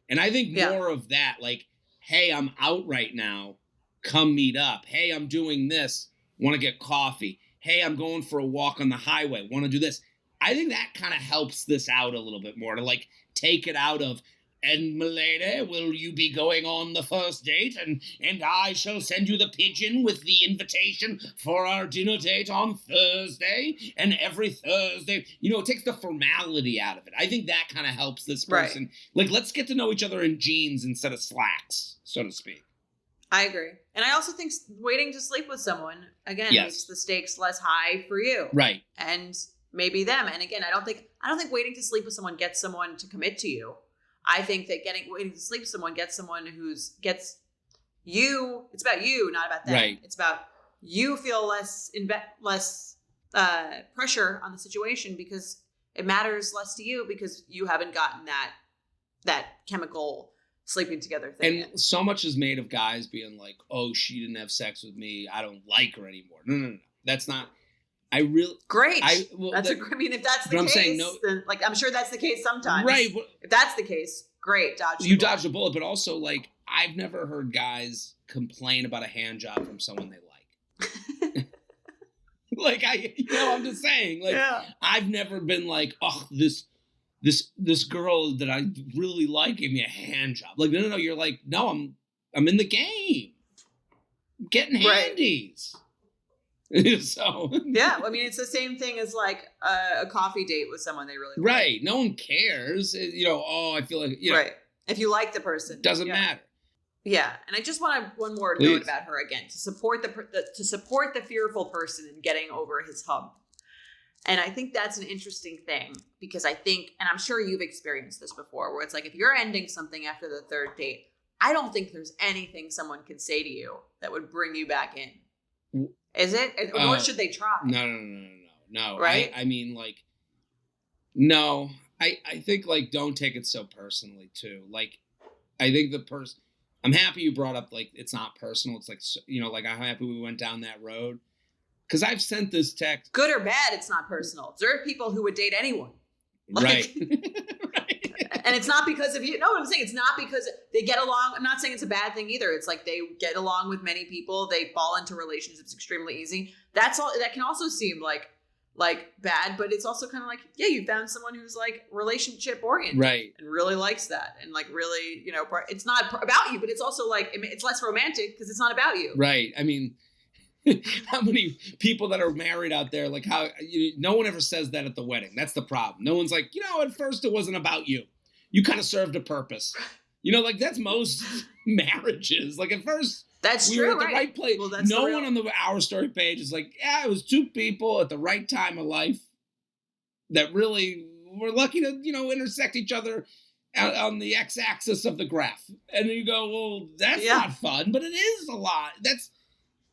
And I think more of that, like, hey, I'm out right now. Come meet up. Hey, I'm doing this. Want to get coffee. Hey, I'm going for a walk on the highway. Want to do this. I think that kind of helps this out a little bit more to like take it out of, And milady, will you be going on the first date? And I shall send you the pigeon with the invitation for our dinner date on Thursday. And every Thursday, it takes the formality out of it. I think that kind of helps this person. Right. Like, let's get to know each other in jeans instead of slacks, so to speak. I agree. And I also think waiting to sleep with someone, again, makes the stakes less high for you. Right. And maybe them. And again, I don't think waiting to sleep with someone gets someone to commit to you. I think that waiting to sleep with someone gets someone gets you. It's about you, not about them. Right. It's about you feel less pressure on the situation because it matters less to you because you haven't gotten that chemical sleeping together thing. And so much is made of guys being like, "Oh, she didn't have sex with me. I don't like her anymore." No. That's not. Great. If that's the case, I'm saying, no, then, like, I'm sure that's the case sometimes. Right. If that's the case, great. Dodged a bullet, but also, like, I've never heard guys complain about a hand job from someone they like. Like, I'm just saying, like, I've never been like, oh, this girl that I really like gave me a hand job. Like, no, you're like, no, I'm in the game. I'm getting handies. Right. So yeah, I mean, it's the same thing as like a coffee date with someone they really like. Right. No one cares. I feel like right. If you like the person, doesn't matter. Yeah, and I just want one more note about her again to support the fearful person in getting over his hump. And I think that's an interesting thing because I think, and I'm sure you've experienced this before, where it's like if you're ending something after the third date, I don't think there's anything someone could say to you that would bring you back in. Is it? Or should they try? No. Right? I mean, like, no. I think, like, don't take it so personally, too. Like, I think I'm happy you brought up, like, it's not personal. It's like, like, I'm happy we went down that road. Because I've sent this text. Good or bad, it's not personal. There are people who would date anyone. Like, right. And it's not because of you. No, I'm saying it's not because they get along. I'm not saying it's a bad thing either. It's like they get along with many people. They fall into relationships extremely easy. That's all. That can also seem like bad, but it's also kind of like, yeah, you found someone who's like relationship oriented, right, and really likes that, and like really, it's not about you, but it's also like it's less romantic because it's not about you, right? I mean, how many people that are married out there, like no one ever says that at the wedding. That's the problem. No one's like, at first it wasn't about you. You kind of served a purpose. Like that's most marriages. Like at first, we were at the right place. Well, no one on the Our Story page is like, yeah, it was two people at the right time of life that really were lucky to, intersect each other on the x-axis of the graph. And you go, well, that's not fun, but it is a lot. That's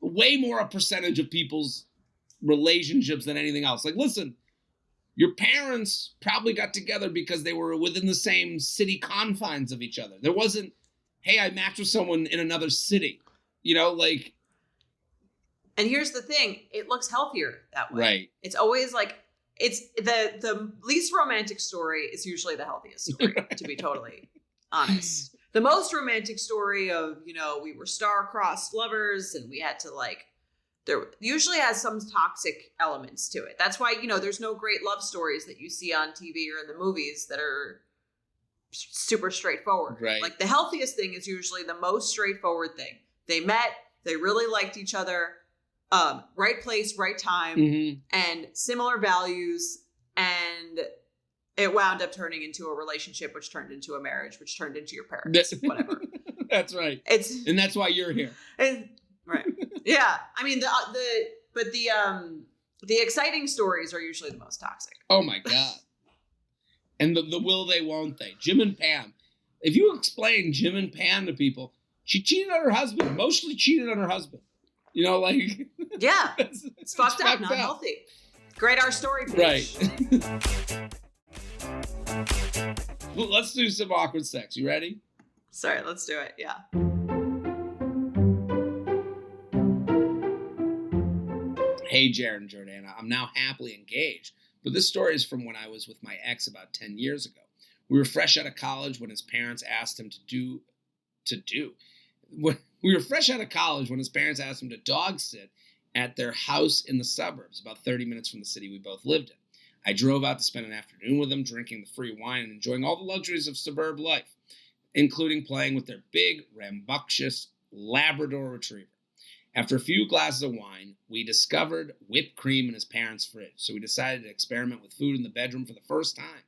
way more a percentage of people's relationships than anything else. Like, listen, your parents probably got together because they were within the same city confines of each other. There wasn't, hey, I matched with someone in another city, like. And here's the thing. It looks healthier that way. Right. It's always like, it's the least romantic story is usually the healthiest story, to be totally honest. The most romantic story of, we were star-crossed lovers and we had to there usually has some toxic elements to it. That's why, there's no great love stories that you see on TV or in the movies that are super straightforward. Right. Like the healthiest thing is usually the most straightforward thing. They met, they really liked each other, right place, right time, and similar values, and it wound up turning into a relationship, which turned into a marriage, which turned into your parents, whatever. That's right. And that's why you're here. Right. Yeah. I mean, the exciting stories are usually the most toxic. Oh my God. And the will they, won't they? Jim and Pam. If you explain Jim and Pam to people, she cheated on her husband, emotionally cheated on her husband. Like. Yeah. It's fucked up, not healthy. Great Our Story page. Right. Well, let's do some awkward sex. You ready? Sorry, let's do it. Yeah. Hey, Jared and Jordana, I'm now happily engaged, but this story is from when I was with my ex about 10 years ago. We were fresh out of college when his parents asked him We were fresh out of college when his parents asked him to dog sit at their house in the suburbs, about 30 minutes from the city we both lived in. I drove out to spend an afternoon with him, drinking the free wine and enjoying all the luxuries of suburb life. including playing with their big, rambunctious Labrador retriever. After a few glasses of wine, we discovered whipped cream in his parents' fridge, so we decided to experiment with food in the bedroom for the first time.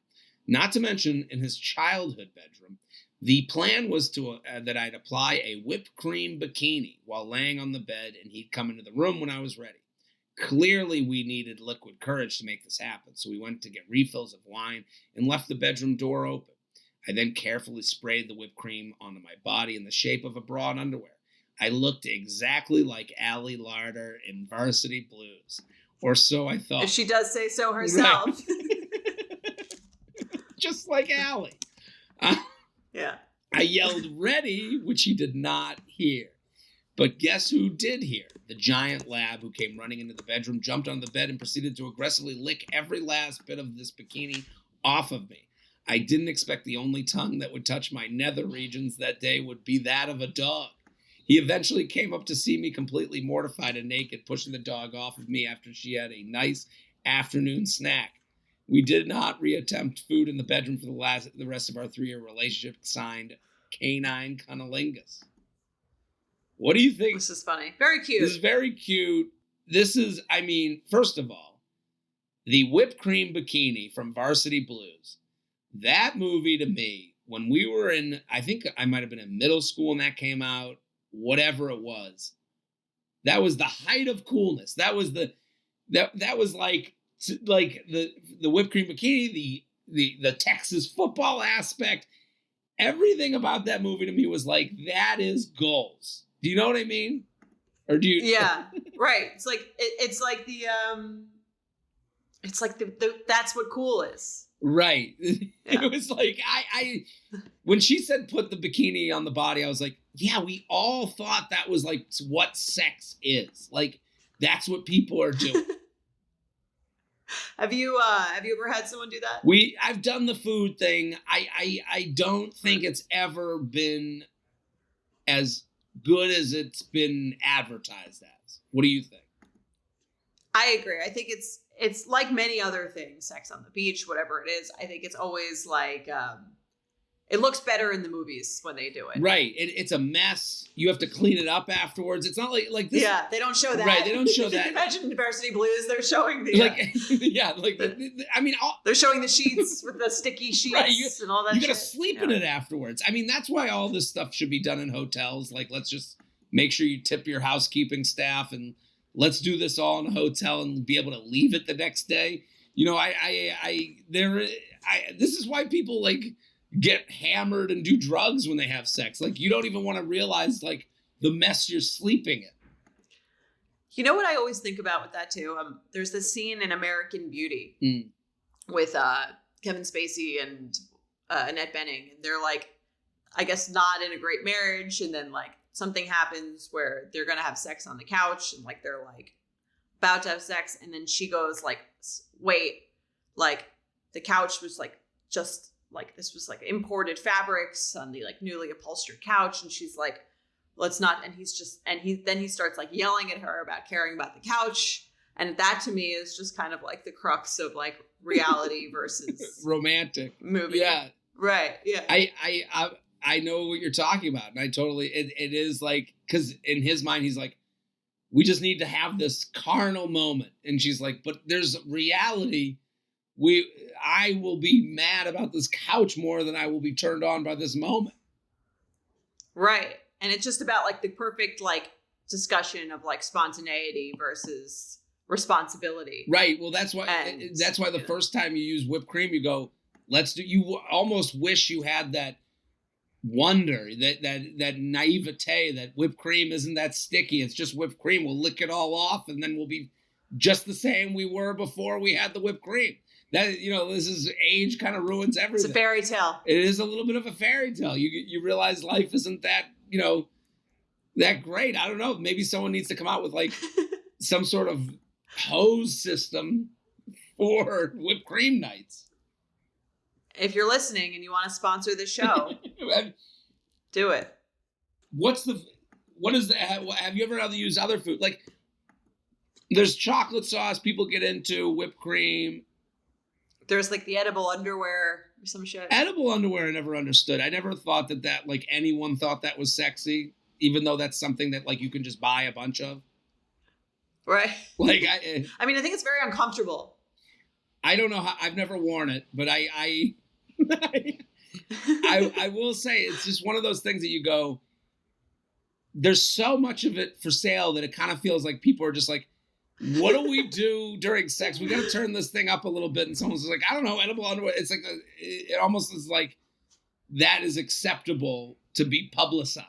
Not to mention, in his childhood bedroom, the plan was that I'd apply a whipped cream bikini while laying on the bed, and he'd come into the room when I was ready. Clearly, we needed liquid courage to make this happen, so we went to get refills of wine and left the bedroom door open. I then carefully sprayed the whipped cream onto my body in the shape of a bra and underwear. I looked exactly like Allie Larder in Varsity Blues, or so I thought. If she does say so herself. Right. Just like Allie. Yeah. I yelled, "Ready," which he did not hear. But guess who did hear? The giant lab who came running into the bedroom, jumped on the bed, and proceeded to aggressively lick every last bit of this bikini off of me. I didn't expect the only tongue that would touch my nether regions that day would be that of a dog. He eventually came up to see me completely mortified and naked, pushing the dog off of me after she had a nice afternoon snack. We did not reattempt food in the bedroom for the rest of our 3-year relationship. Signed, Canine Cunnilingus. What do you think? This is funny. Very cute. This is very cute. This is, I mean, first of all, the whipped cream bikini from Varsity Blues. That movie to me, when we were in, I think I might have been in middle school when that came out, whatever it was, that was the height of coolness. That was that was like the whipped cream bikini, the Texas football aspect. Everything about that movie to me was like, that is goals. Do you know what I mean? Or do you? Yeah, right. It's like the that's what cool is. Right. Yeah. It was like I when she said put the bikini on the body, I was like, yeah, we all thought that was like what sex is. Like that's what people are doing. Have you ever had someone do that? I've done the food thing. I don't think it's ever been as good as it's been advertised as. What do you think? I agree. I think it's like many other things, sex on the beach, whatever it is. I think it's always like it looks better in the movies when they do it. Right. It's a mess. You have to clean it up afterwards. It's not like this. Yeah, they don't show that. Right, they don't show that. Imagine Varsity Blues. They're showing the I mean, they're showing the sheets with the sticky sheets right, and all that. You gotta sleep in it afterwards. I mean, that's why all this stuff should be done in hotels. Like, let's just make sure you tip your housekeeping staff, and let's do this all in a hotel and be able to leave it the next day. You know, this is why people like get hammered and do drugs when they have sex. Like, you don't even want to realize like the mess you're sleeping in. You know what I always think about with that too? There's this scene in American Beauty with Kevin Spacey and Annette Bening, and they're like, I guess not in a great marriage, and then like something happens where they're gonna have sex on the couch, and like they're like about to have sex, and then she goes like, wait, like the couch was like just like this was like imported fabrics on the like newly upholstered couch, and she's like, let's not. And then he starts like yelling at her about caring about the couch, and that to me is just kind of like the crux of like reality versus romantic movie. Yeah, right. Yeah, I know what you're talking about, and I totally it is like, because in his mind he's like, we just need to have this carnal moment, and she's like, but there's reality. I will be mad about this couch more than I will be turned on by this moment. Right. And it's just about like the perfect like discussion of like spontaneity versus responsibility. Right. Well, that's why the first time you use whipped cream, you go, you almost wish you had that wonder, that naivete, that whipped cream isn't that sticky. It's just whipped cream. We'll lick it all off, and then we'll be just the same we were before we had the whipped cream. That, you know, this is age kind of ruins everything. It's a fairy tale. It is a little bit of a fairy tale. You realize life isn't that, you know, that great. I don't know. Maybe someone needs to come out with like some sort of hose system for whipped cream nights. If you're listening and you want to sponsor the show, do it. Have you ever had to use other food? Like, there's chocolate sauce people get into, whipped cream. There's like the edible underwear or some shit. Edible underwear I never understood. I never thought that like anyone thought that was sexy, even though that's something that like you can just buy a bunch of. Right. Like I mean, I think it's very uncomfortable. I don't know how, I've never worn it, but I will say it's just one of those things that you go, there's so much of it for sale that it kind of feels like people are just like, what do we do during sex? We got to turn this thing up a little bit. And someone's like, I don't know, edible underwear. It's like, it almost is like that is acceptable to be publicized.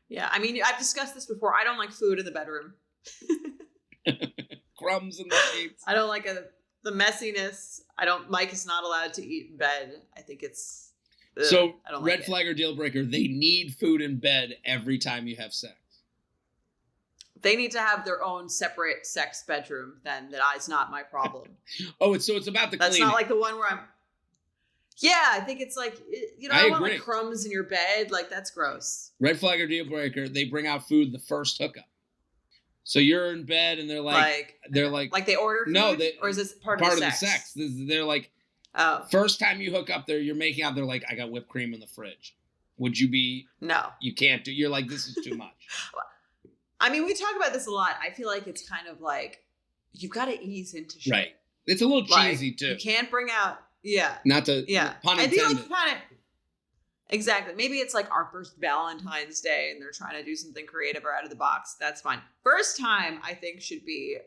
Yeah. I mean, I've discussed this before. I don't like food in the bedroom. Crumbs in the sheets. I don't like the messiness. Mike is not allowed to eat in bed. I think it's, so I don't red like flag or deal breaker, they need food in bed every time you have sex. They need to have their own separate sex bedroom. Then that is not my problem. Oh, it's about the That's cleaning. not like the one where I'm. Yeah, I think it's like I don't want like crumbs in your bed. Like that's gross. Red flag or deal breaker, they bring out food the first hookup. So you're in bed and they're like they order food? No, or is this part of the the sex? They're like, first time you hook up there, you're making out. They're like, I got whipped cream in the fridge. Would you be? No, you can't do. You're like, this is too much. I mean, we talk about this a lot. I feel like it's kind of like you've got to ease into shit. Right. It's a little cheesy too. You can't bring out. Yeah. Not to. Yeah. Pun intended. intended. I feel like kind of. Exactly. Maybe it's like our first Valentine's Day and they're trying to do something creative or out of the box. That's fine. First time, I think, should be.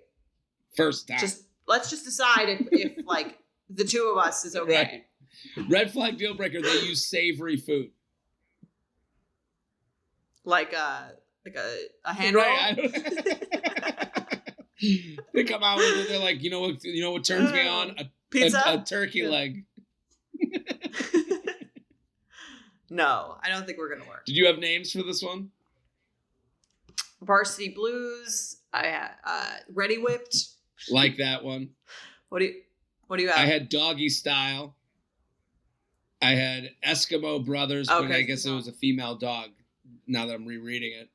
First time. Let's just decide if like the two of us is okay. Right. Red flag deal breaker. They use savory food. Like a hand roll. Right. They come out with it. They're like, you know what turns me on? Pizza? A turkey leg. No, I don't think we're gonna work. Did you have names for this one? Varsity Blues. I had Ready Whipped. Like that one. What do you have? I had Doggy Style. I had Eskimo Brothers, but I guess it was a female dog. Now that I'm rereading it,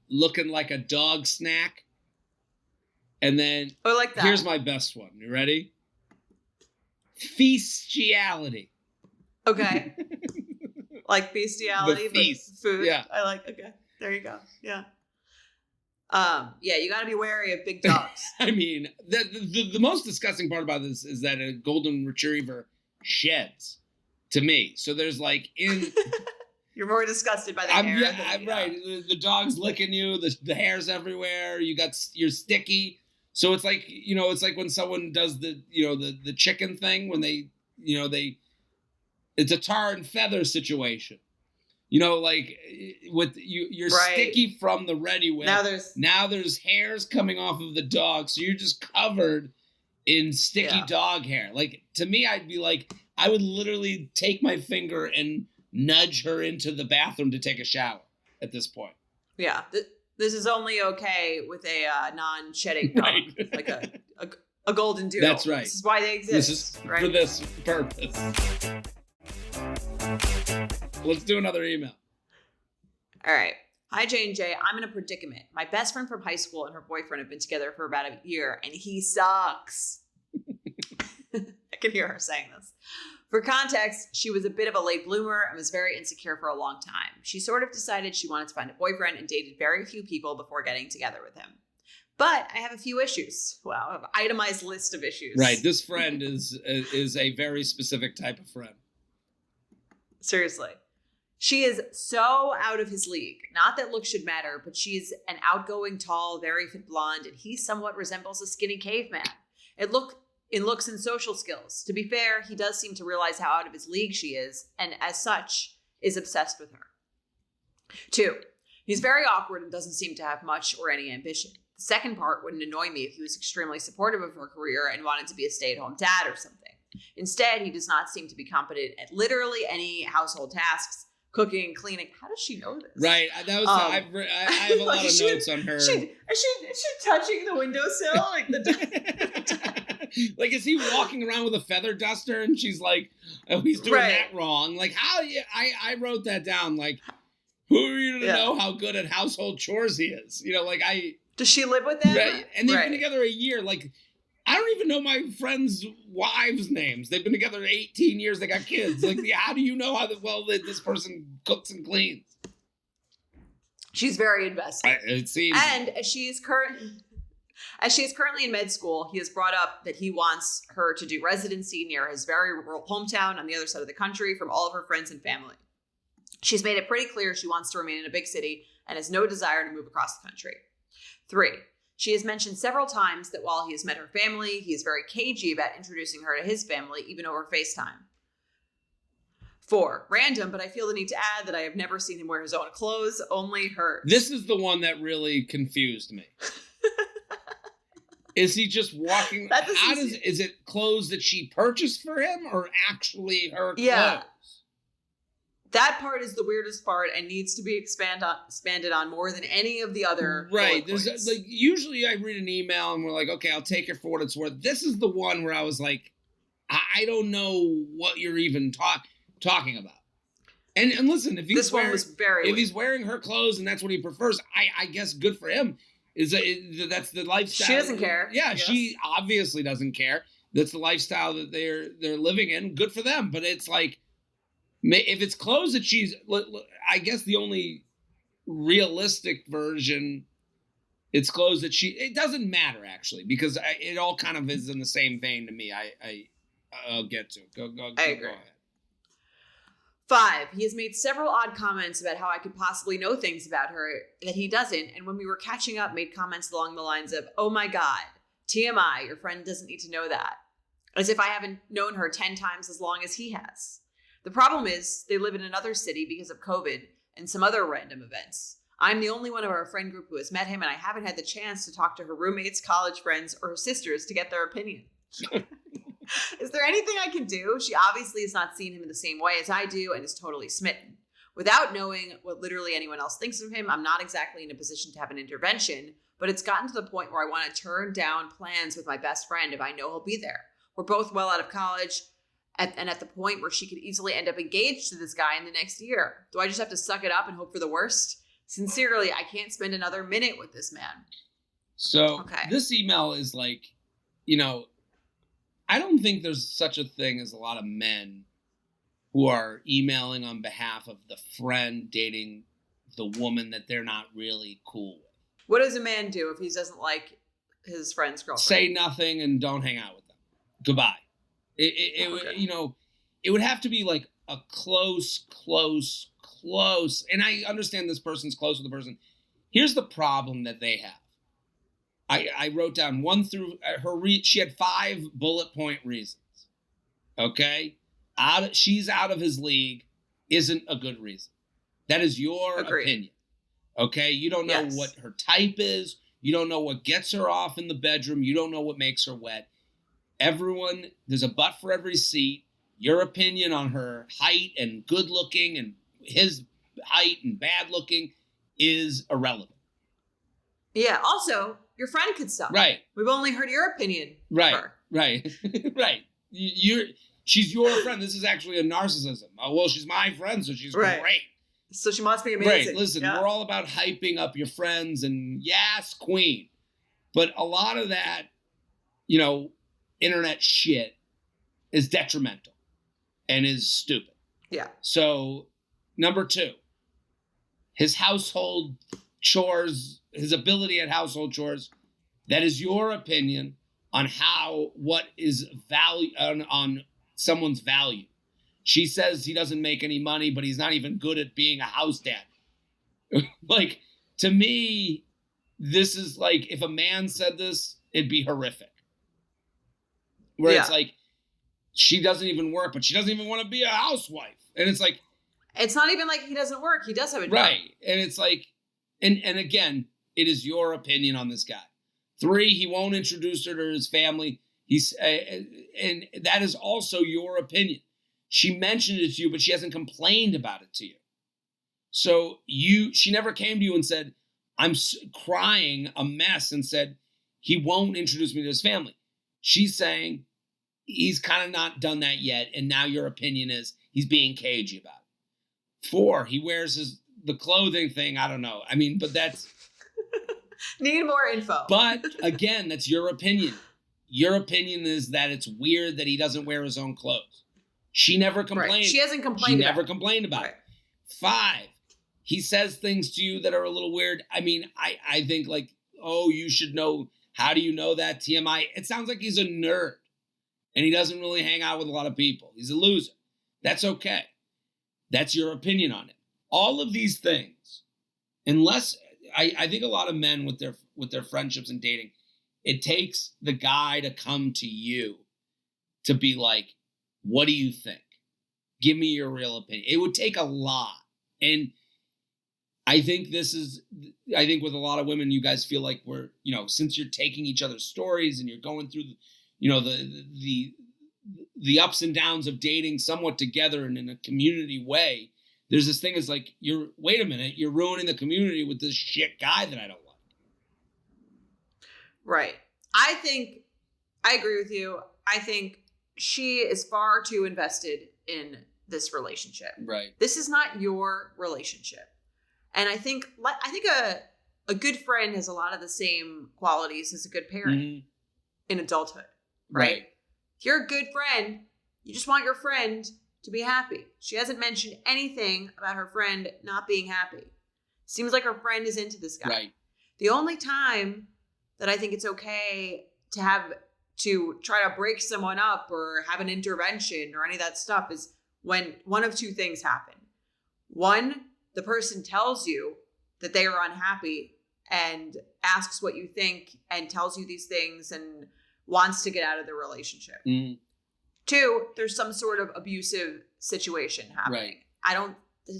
looking like a dog snack, and then I like that. Here's my best one. You ready? Feastiality. Okay. Like bestiality, but food. Yeah. I like. Okay, there you go. Yeah. Yeah, you got to be wary of big dogs. I mean, the most disgusting part about this is that a golden retriever sheds. To me, so there's like in. You're more disgusted by the hair. Yeah, I'm right. The dog's licking you. The hair's everywhere. You're sticky. So it's like it's like when someone does the chicken thing when they it's a tar and feather situation. Like with you're sticky from the Ready Whip. Now there's hairs coming off of the dog, so you're just covered in sticky dog hair. Like to me, I'd be like, I would literally take my finger and nudge her into the bathroom to take a shower at this point. Yeah. This is only okay with a non-shedding dog, right. Like a golden doodle. That's right. This is why they exist. This is right? for this purpose. Let's do another email. All right. Hi, J&J. I'm in a predicament. My best friend from high school and her boyfriend have been together for about a year, and he sucks. I can hear her saying this. For context, she was a bit of a late bloomer and was very insecure for a long time. She sort of decided she wanted to find a boyfriend and dated very few people before getting together with him. But I have a few issues. Well, I have an itemized list of issues. Right. This friend is a very specific type of friend. Seriously. She is so out of his league. Not that looks should matter, but she's an outgoing, tall, very fit blonde, and he somewhat resembles a skinny caveman. In looks and social skills. To be fair, he does seem to realize how out of his league she is, and as such, is obsessed with her. 2, he's very awkward and doesn't seem to have much or any ambition. The second part wouldn't annoy me if he was extremely supportive of her career and wanted to be a stay-at-home dad or something. Instead, he does not seem to be competent at literally any household tasks, cooking, cleaning. How does she know this? Right. That was I have a lot of notes on her. Is she touching the windowsill? Like, is he walking around with a feather duster and she's like, oh, he's doing that wrong? Like, how? I wrote that down. Like, who are you to know how good at household chores he is? Does she live with him? Right. And they've been together a year. Like, I don't even know my friends' wives' names. They've been together 18 years. They got kids. Like, how do you know how well that this person cooks and cleans? She's very invested. It seems. And as she is currently in med school, he has brought up that he wants her to do residency near his very rural hometown on the other side of the country from all of her friends and family. She's made it pretty clear she wants to remain in a big city and has no desire to move across the country. 3, she has mentioned several times that while he has met her family, he is very cagey about introducing her to his family, even over FaceTime. 4, random, but I feel the need to add that I have never seen him wear his own clothes, only hers. This is the one that really confused me. Is he just walking? Is it clothes that she purchased for him or actually her clothes? Yeah. That part is the weirdest part and needs to be expanded on more than any of the other. Right. There's like usually I read an email and we're like, okay, I'll take it for what it's worth. This is the one where I was like, I don't know what you're even talking about. And listen, if he's wearing her clothes and that's what he prefers, I guess good for him. That's the lifestyle. She doesn't care. Yeah, yes. She obviously doesn't care. That's the lifestyle that they're living in. Good for them. But it's like, if it's clothes that she's, I guess the only realistic version, it's clothes that it doesn't matter actually, because it all kind of is in the same vein to me. I'll get to it. Go I agree. Go ahead. 5, he has made several odd comments about how I could possibly know things about her that he doesn't. And when we were catching up, made comments along the lines of, oh my God, TMI, your friend doesn't need to know that. As if I haven't known her 10 times as long as he has. The problem is they live in another city because of COVID and some other random events. I'm the only one of our friend group who has met him, and I haven't had the chance to talk to her roommates, college friends, or her sisters to get their opinion. Is there anything I can do? She obviously has not seen him in the same way as I do and is totally smitten. Without knowing what literally anyone else thinks of him, I'm not exactly in a position to have an intervention, but it's gotten to the point where I want to turn down plans with my best friend if I know he'll be there. We're both well out of college and at the point where she could easily end up engaged to this guy in the next year. Do I just have to suck it up and hope for the worst? Sincerely, I can't spend another minute with this man. So This email is like, I don't think there's such a thing as a lot of men who are emailing on behalf of the friend dating the woman that they're not really cool with. What does a man do if he doesn't like his friend's girlfriend? Say nothing and don't hang out with them. Goodbye. It would have to be like a close. And I understand this person's close with the person. Here's the problem that they have. I wrote down 1 through she had 5 bullet point reasons. Okay? She's out of his league isn't a good reason. That is your opinion. Okay? You don't know what her type is. You don't know what gets her off in the bedroom. You don't know what makes her wet. There's a butt for every seat. Your opinion on her height and good looking and his height and bad looking is irrelevant. Yeah. Also, your friend could suck. Right. We've only heard your opinion. Right. Right. Right. She's your friend. This is actually a narcissism. Oh, well, she's my friend, so she's great. So she must be amazing. Right. Listen, we're all about hyping up your friends and yes, queen. But a lot of that, internet shit is detrimental and is stupid. Yeah. So, number 2, his household chores, his ability at household chores, that is your opinion on what is value on someone's value. She says he doesn't make any money, but he's not even good at being a house dad. Like, to me, this is like, if a man said this, it'd be horrific. Where it's like, she doesn't even work, but she doesn't even want to be a housewife. And it's like, it's not even like he doesn't work. He does have a job. Right. And it's like, and again, it is your opinion on this guy. 3, he won't introduce her to his family. And that is also your opinion. She mentioned it to you, but she hasn't complained about it to you. So she never came to you and said, I'm crying a mess and said, he won't introduce me to his family. She's saying he's kind of not done that yet. And now your opinion is he's being cagey about it. 4, he wears the clothing thing. I don't know. I mean, but that's... Need more info. But again, that's your opinion. your opinion is that it's weird that he doesn't wear his own clothes. She never complained. Right. She hasn't complained about it. She never complained about it. 5, he says things to you that are a little weird. I mean, I think like, oh, you should know. How do you know that? TMI. It sounds like he's a nerd and he doesn't really hang out with a lot of people. He's a loser. That's okay. That's your opinion on it. All of these things, unless I think a lot of men with their friendships and dating, it takes the guy to come to you to be like, what do you think? Give me your real opinion. It would take a lot. And I think with a lot of women, you guys feel like we're, since you're taking each other's stories and you're going through, the ups and downs of dating somewhat together and in a community way, there's this thing is like, wait a minute, you're ruining the community with this shit guy that I don't like. Right. I agree with you. I think she is far too invested in this relationship. Right. This is not your relationship. And I think a good friend has a lot of the same qualities as a good parent in adulthood, right? If you're a good friend, you just want your friend to be happy. She hasn't mentioned anything about her friend not being happy. Seems like her friend is into this guy. Right. The only time that I think it's okay to try to break someone up or have an intervention or any of that stuff is when one of two things happen. One, the person tells you that they are unhappy and asks what you think and tells you these things and wants to get out of the relationship. 2, there's some sort of abusive situation happening. Right.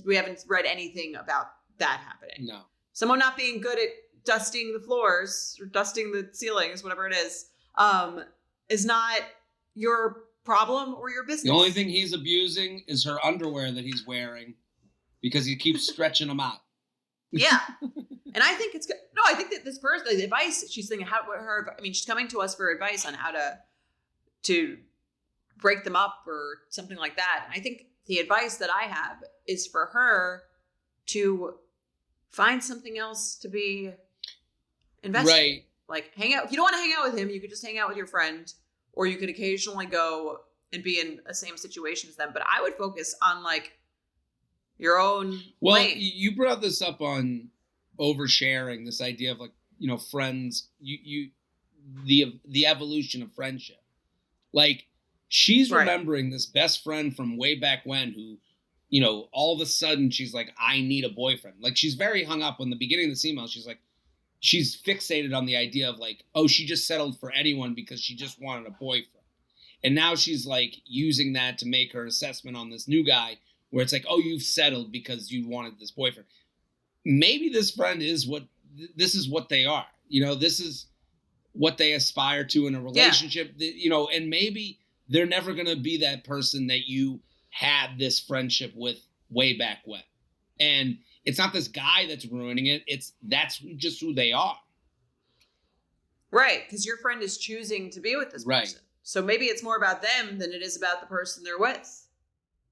We haven't read anything about that happening. No. Someone not being good at dusting the floors or dusting the ceilings, whatever it is not your problem or your business. The only thing he's abusing is her underwear that he's wearing because he keeps stretching them out. Yeah. And I think it's good. No, I think that this person, the advice she's thinking, she's coming to us for advice on how to break them up or something like that. And I think the advice that I have is for her to find something else to be invested in. Right. Like hang out. If you don't want to hang out with him, you could just hang out with your friend, or you could occasionally go and be in the same situation as them. But I would focus on like your own lane. You brought this up on oversharing, this idea of like, friends, the evolution of friendship. Like she's remembering this best friend from way back when who, all of a sudden she's like, I need a boyfriend. Like she's very hung up in the beginning of this email. She's like, she's fixated on the idea of like, oh, she just settled for anyone because she just wanted a boyfriend. And now she's like using that to make her assessment on this new guy where it's like, oh, you've settled because you wanted this boyfriend. Maybe this friend this is what they are. This is what they aspire to in a relationship, and maybe they're never going to be that person that you had this friendship with way back when. And it's not this guy that's ruining it. That's just who they are. Right. Because your friend is choosing to be with this person. Right. So maybe it's more about them than it is about the person they're with.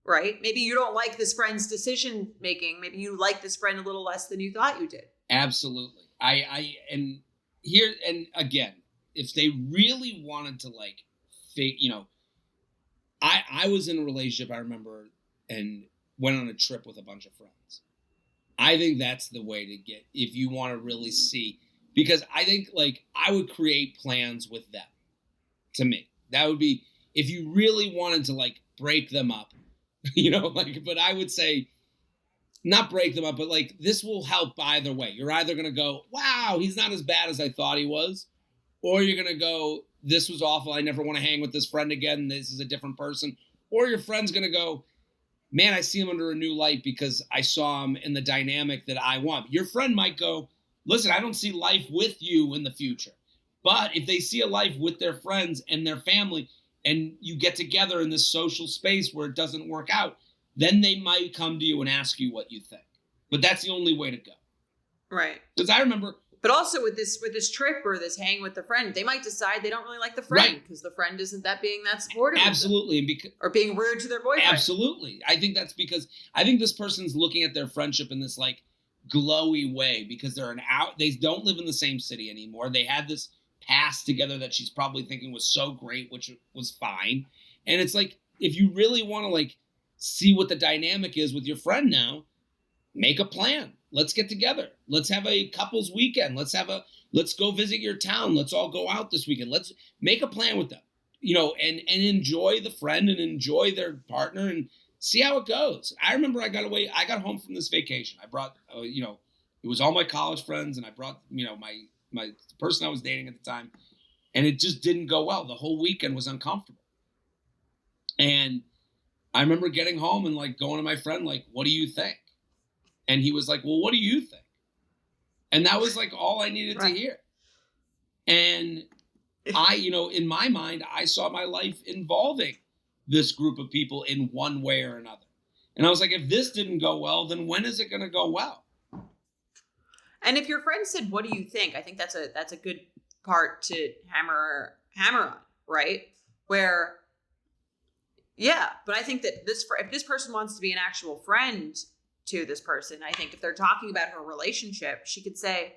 Right. Maybe you don't like this friend's decision making. Maybe you like this friend a little less than you thought you did. Absolutely. And again, if they really wanted to like, I was in a relationship, I remember, and went on a trip with a bunch of friends. I think that's the way to get, if you want to really see, because I think like I would create plans with them. To me, that would be, if you really wanted to like break them up, but I would say not break them up, but like this will help either way. You're either going to go, wow, he's not as bad as I thought he was. Or you're going to go, this was awful. I never want to hang with this friend again. This is a different person. Or your friend's going to go, man, I see him under a new light because I saw him in the dynamic that I want. Your friend might go, listen, I don't see life with you in the future. But if they see a life with their friends and their family and you get together in this social space where it doesn't work out, then they might come to you and ask you what you think. But that's the only way to go. Right. Because I remember... But also with this trip or this hang with the friend, they might decide they don't really like the friend because the friend isn't being that supportive. Absolutely. Or being rude to their boyfriend. Absolutely. I think that's because I think this person's looking at their friendship in this like glowy way because they don't live in the same city anymore. They had this past together that she's probably thinking was so great, which was fine. And it's like, if you really want to like see what the dynamic is with your friend now, make a plan. Let's get together. Let's have a couples weekend. Let's go visit your town. Let's all go out this weekend. Let's make a plan with them, you know, and enjoy the friend and enjoy their partner and see how it goes. I remember I got home from this vacation. I brought, you know, it was all my college friends, and I brought, you know, my person I was dating at the time, and it just didn't go well. The whole weekend was uncomfortable. And I remember getting home and like going to my friend, like, what do you think? And he was like, well, what do you think? And that was like all I needed to hear. And I, you know, in my mind, I saw my life involving this group of people in one way or another. And I was like, if this didn't go well, then when is it going to go well? And if your friend said, what do you think? I think that's a good part to hammer on, right? Where, yeah, but I think that if this person wants to be an actual friend to this person, I think if they're talking about her relationship, she could say,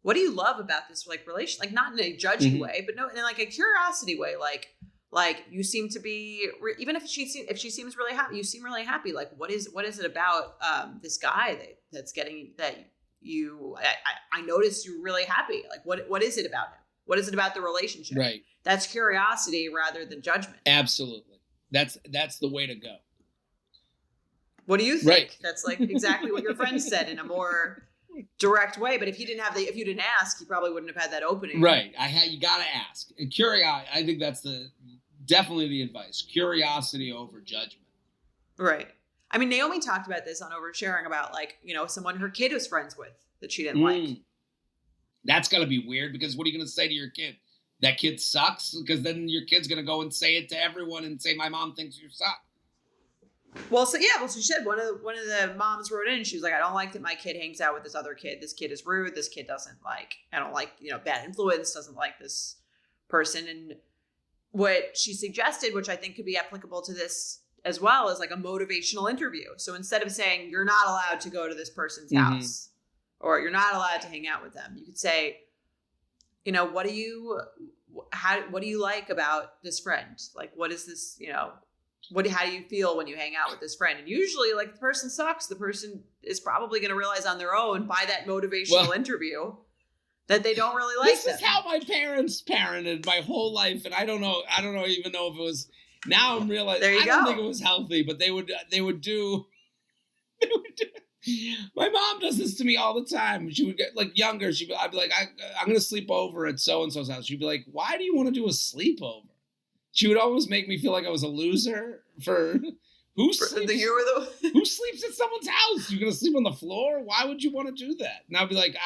what do you love about this like relation? Like not in a judgy way, but no, in like a curiosity way. Like you seem to be, even if she seems really happy, you seem really happy. Like what is it about this guy that's getting that you? I noticed you're really happy. Like what is it about him? What is it about the relationship? Right. That's curiosity rather than judgment. Absolutely. That's the way to go. What do you think? Right. That's like exactly what your friend said in a more direct way. But if you didn't ask, you probably wouldn't have had that opening. Right. You got to ask. And curiosity, I think that's definitely the advice. Curiosity over judgment. Right. I mean, Naomi talked about this on Oversharing about like, you know, someone her kid was friends with that she didn't like. That's got to be weird because what are you going to say to your kid? That kid sucks? Because then your kid's going to go and say it to everyone and say, my mom thinks you suck. Well, she said one of the moms wrote in and she was like, I don't like that my kid hangs out with this other kid. This kid is rude. This kid I don't like, you know, bad influence, doesn't like this person. And what she suggested, which I think could be applicable to this as well, is like a motivational interview. So instead of saying you're not allowed to go to this person's house or you're not allowed to hang out with them, you could say, you know, what do you like about this friend? Like, what is this, you know, how do you feel when you hang out with this friend? And usually like the person sucks. The person is probably going to realize on their own by that motivational interview that they don't really like them. This is how my parents parented my whole life. And I don't even know if it was, now I'm realizing, I don't think it was healthy, but they would do, my mom does this to me all the time. She would get like younger. I'd be like, I'm going to sleep over at so-and-so's house. She'd be like, why do you want to do a sleepover? She would always make me feel like I was a loser for who sleeps at someone's house? You're going to sleep on the floor? Why would you want to do that? And I'd be like,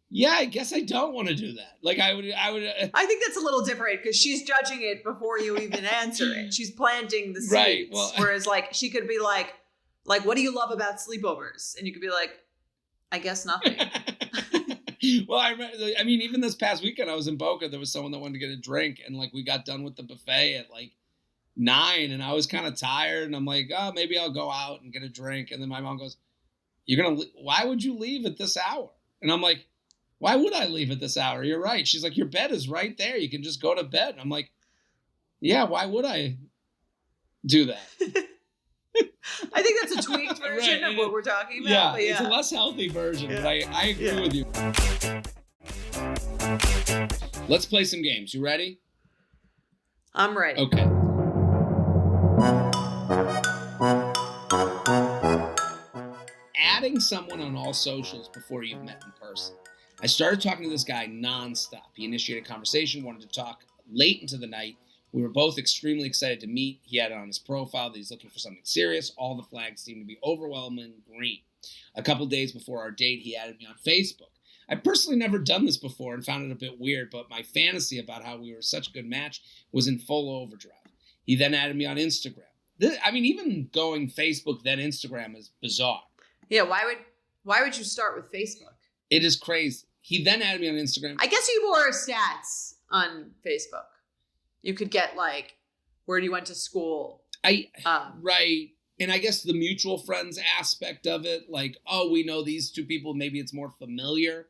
yeah, I guess I don't want to do that. Like I think that's a little different because she's judging it before you even answer it. She's planting the seeds. Right. Well, whereas like she could be like, what do you love about sleepovers? And you could be like, I guess nothing. Well, I mean, even this past weekend, I was in Boca. There was someone that wanted to get a drink, and like we got done with the buffet at like 9, and I was kind of tired, and I'm like, oh, maybe I'll go out and get a drink. And then my mom goes, why would you leave at this hour? And I'm like, why would I leave at this hour? You're right. She's like, your bed is right there. You can just go to bed. And I'm like, yeah, why would I do that? I think that's a tweaked version of what we're talking about. Yeah, it's a less healthy version, but I agree with you. Let's play some games. You ready? I'm ready. Okay. Adding someone on all socials before you've met in person. I started talking to this guy nonstop. He initiated a conversation, wanted to talk late into the night. We were both extremely excited to meet. He had it on his profile that he's looking for something serious. All the flags seemed to be overwhelming green. A couple days before our date, he added me on Facebook. I personally never done this before and found it a bit weird, but my fantasy about how we were such a good match was in full overdrive. He then added me on Instagram. Even going Facebook, then Instagram is bizarre. Yeah, why would you start with Facebook? It is crazy. He then added me on Instagram. I guess you more stats on Facebook. You could get like, where you went to school. Right. And I guess the mutual friends aspect of it, like, oh, we know these two people, maybe it's more familiar.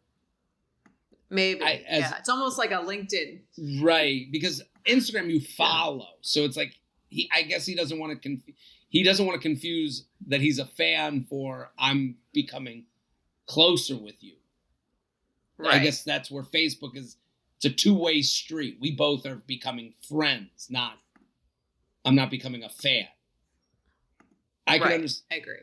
Maybe. It's almost like a LinkedIn. Right. Because Instagram you follow. So it's like, I guess he doesn't want to confuse that he's a fan for I'm becoming closer with you. Right. I guess that's where Facebook is. It's a two-way street. We both are becoming friends, I'm not becoming a fan. I can understand. I agree.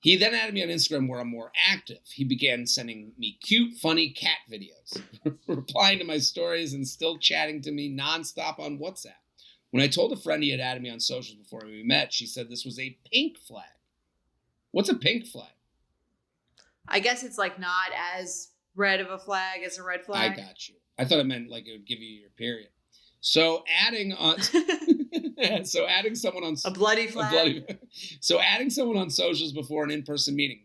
He then added me on Instagram where I'm more active. He began sending me cute, funny cat videos, replying to my stories and still chatting to me nonstop on WhatsApp. When I told a friend he had added me on socials before we met, she said this was a pink flag. What's a pink flag? I guess it's like not as red of a flag as a red flag. I got you. I thought it meant like it would give you your period. So adding someone on a bloody flag. So adding someone on socials before an in-person meeting,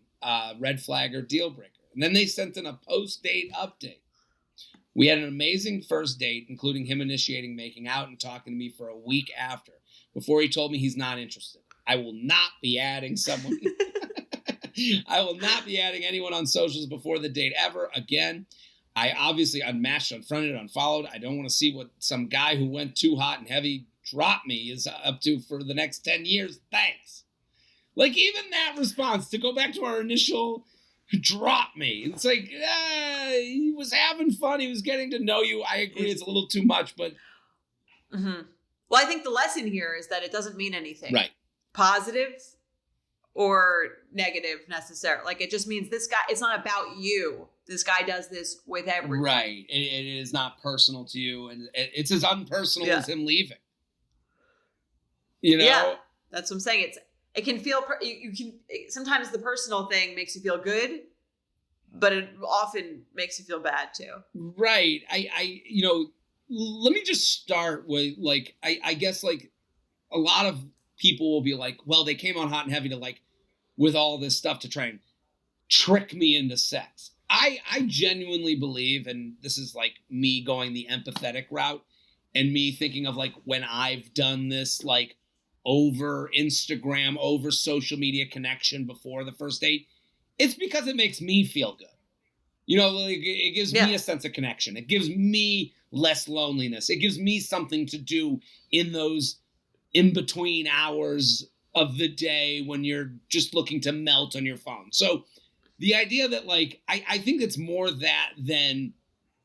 red flag or deal breaker. And then they sent in a post-date update. We had an amazing first date, including him initiating making out and talking to me for a week after, before he told me he's not interested. I will not be adding someone. I will not be adding anyone on socials before the date ever again. I obviously unmatched, unfriended, unfollowed. I don't want to see what some guy who went too hot and heavy dropped me is up to for the next 10 years. Thanks. Like, even that response, to go back to our initial drop me. It's like, he was having fun. He was getting to know you. I agree it's a little too much, but. Mm-hmm. Well, I think the lesson here is that it doesn't mean anything. Right. Positive or negative necessarily. Like, it just means this guy, it's not about you. This guy does this with everyone. Right. It is not personal to you. And it's as unpersonal as him leaving. You know? Yeah, that's what I'm saying. It can feel, sometimes the personal thing makes you feel good, but it often makes you feel bad too. Right. Let me just start with like, I guess like a lot of people will be like, well, they came on hot and heavy to like, with all this stuff to try and trick me into sex. I genuinely believe, and this is like me going the empathetic route and me thinking of like when I've done this, like over Instagram, over social media connection before the first date, it's because it makes me feel good. You know, like it gives me a sense of connection. It gives me less loneliness. It gives me something to do in those in-between hours of the day when you're just looking to melt on your phone. So the idea that like, I think it's more that than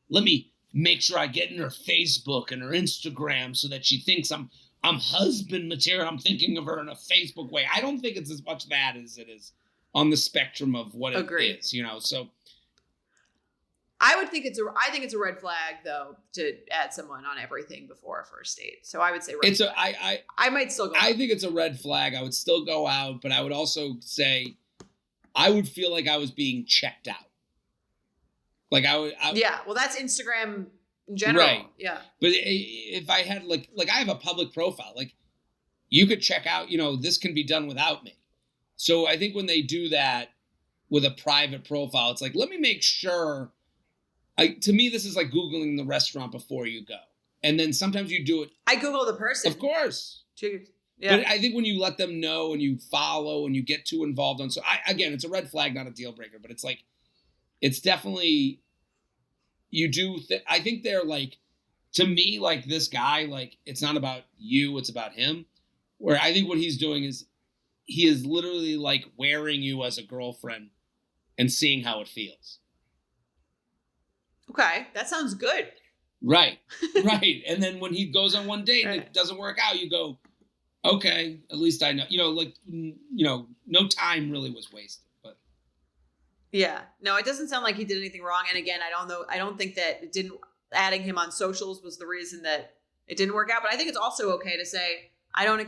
let me make sure I get in her Facebook and her Instagram so that she thinks I'm husband material. I'm thinking of her in a Facebook way. I don't think it's as much that as it is on the spectrum of what it is, you know? So I think it's a red flag though to add someone on everything before a first date. So I would say red flag. I might still go out. I think it's a red flag. I would still go out, but I would also say I would feel like I was being checked out. Like I would. Yeah. Well, that's Instagram in general. Right. Yeah. But if I had like I have a public profile, like you could check out, you know, this can be done without me. So I think when they do that with a private profile, it's like, let me make sure. To me, this is like Googling the restaurant before you go. And then sometimes you do it. I Google the person. Of course. Yeah. But I think when you let them know and you follow and you get too involved on, again, it's a red flag, not a deal breaker, but it's like, it's definitely, I think they're like, to me, like this guy, like it's not about you, it's about him. Where I think what he's doing is he is literally like wearing you as a girlfriend and seeing how it feels. Okay, that sounds good. Right. And then when he goes on one date and it doesn't work out, you go, okay, at least I know, no time really was wasted. But yeah, no, it doesn't sound like he did anything wrong. And again, I don't think that adding him on socials was the reason that it didn't work out. But I think it's also okay to say, I'm not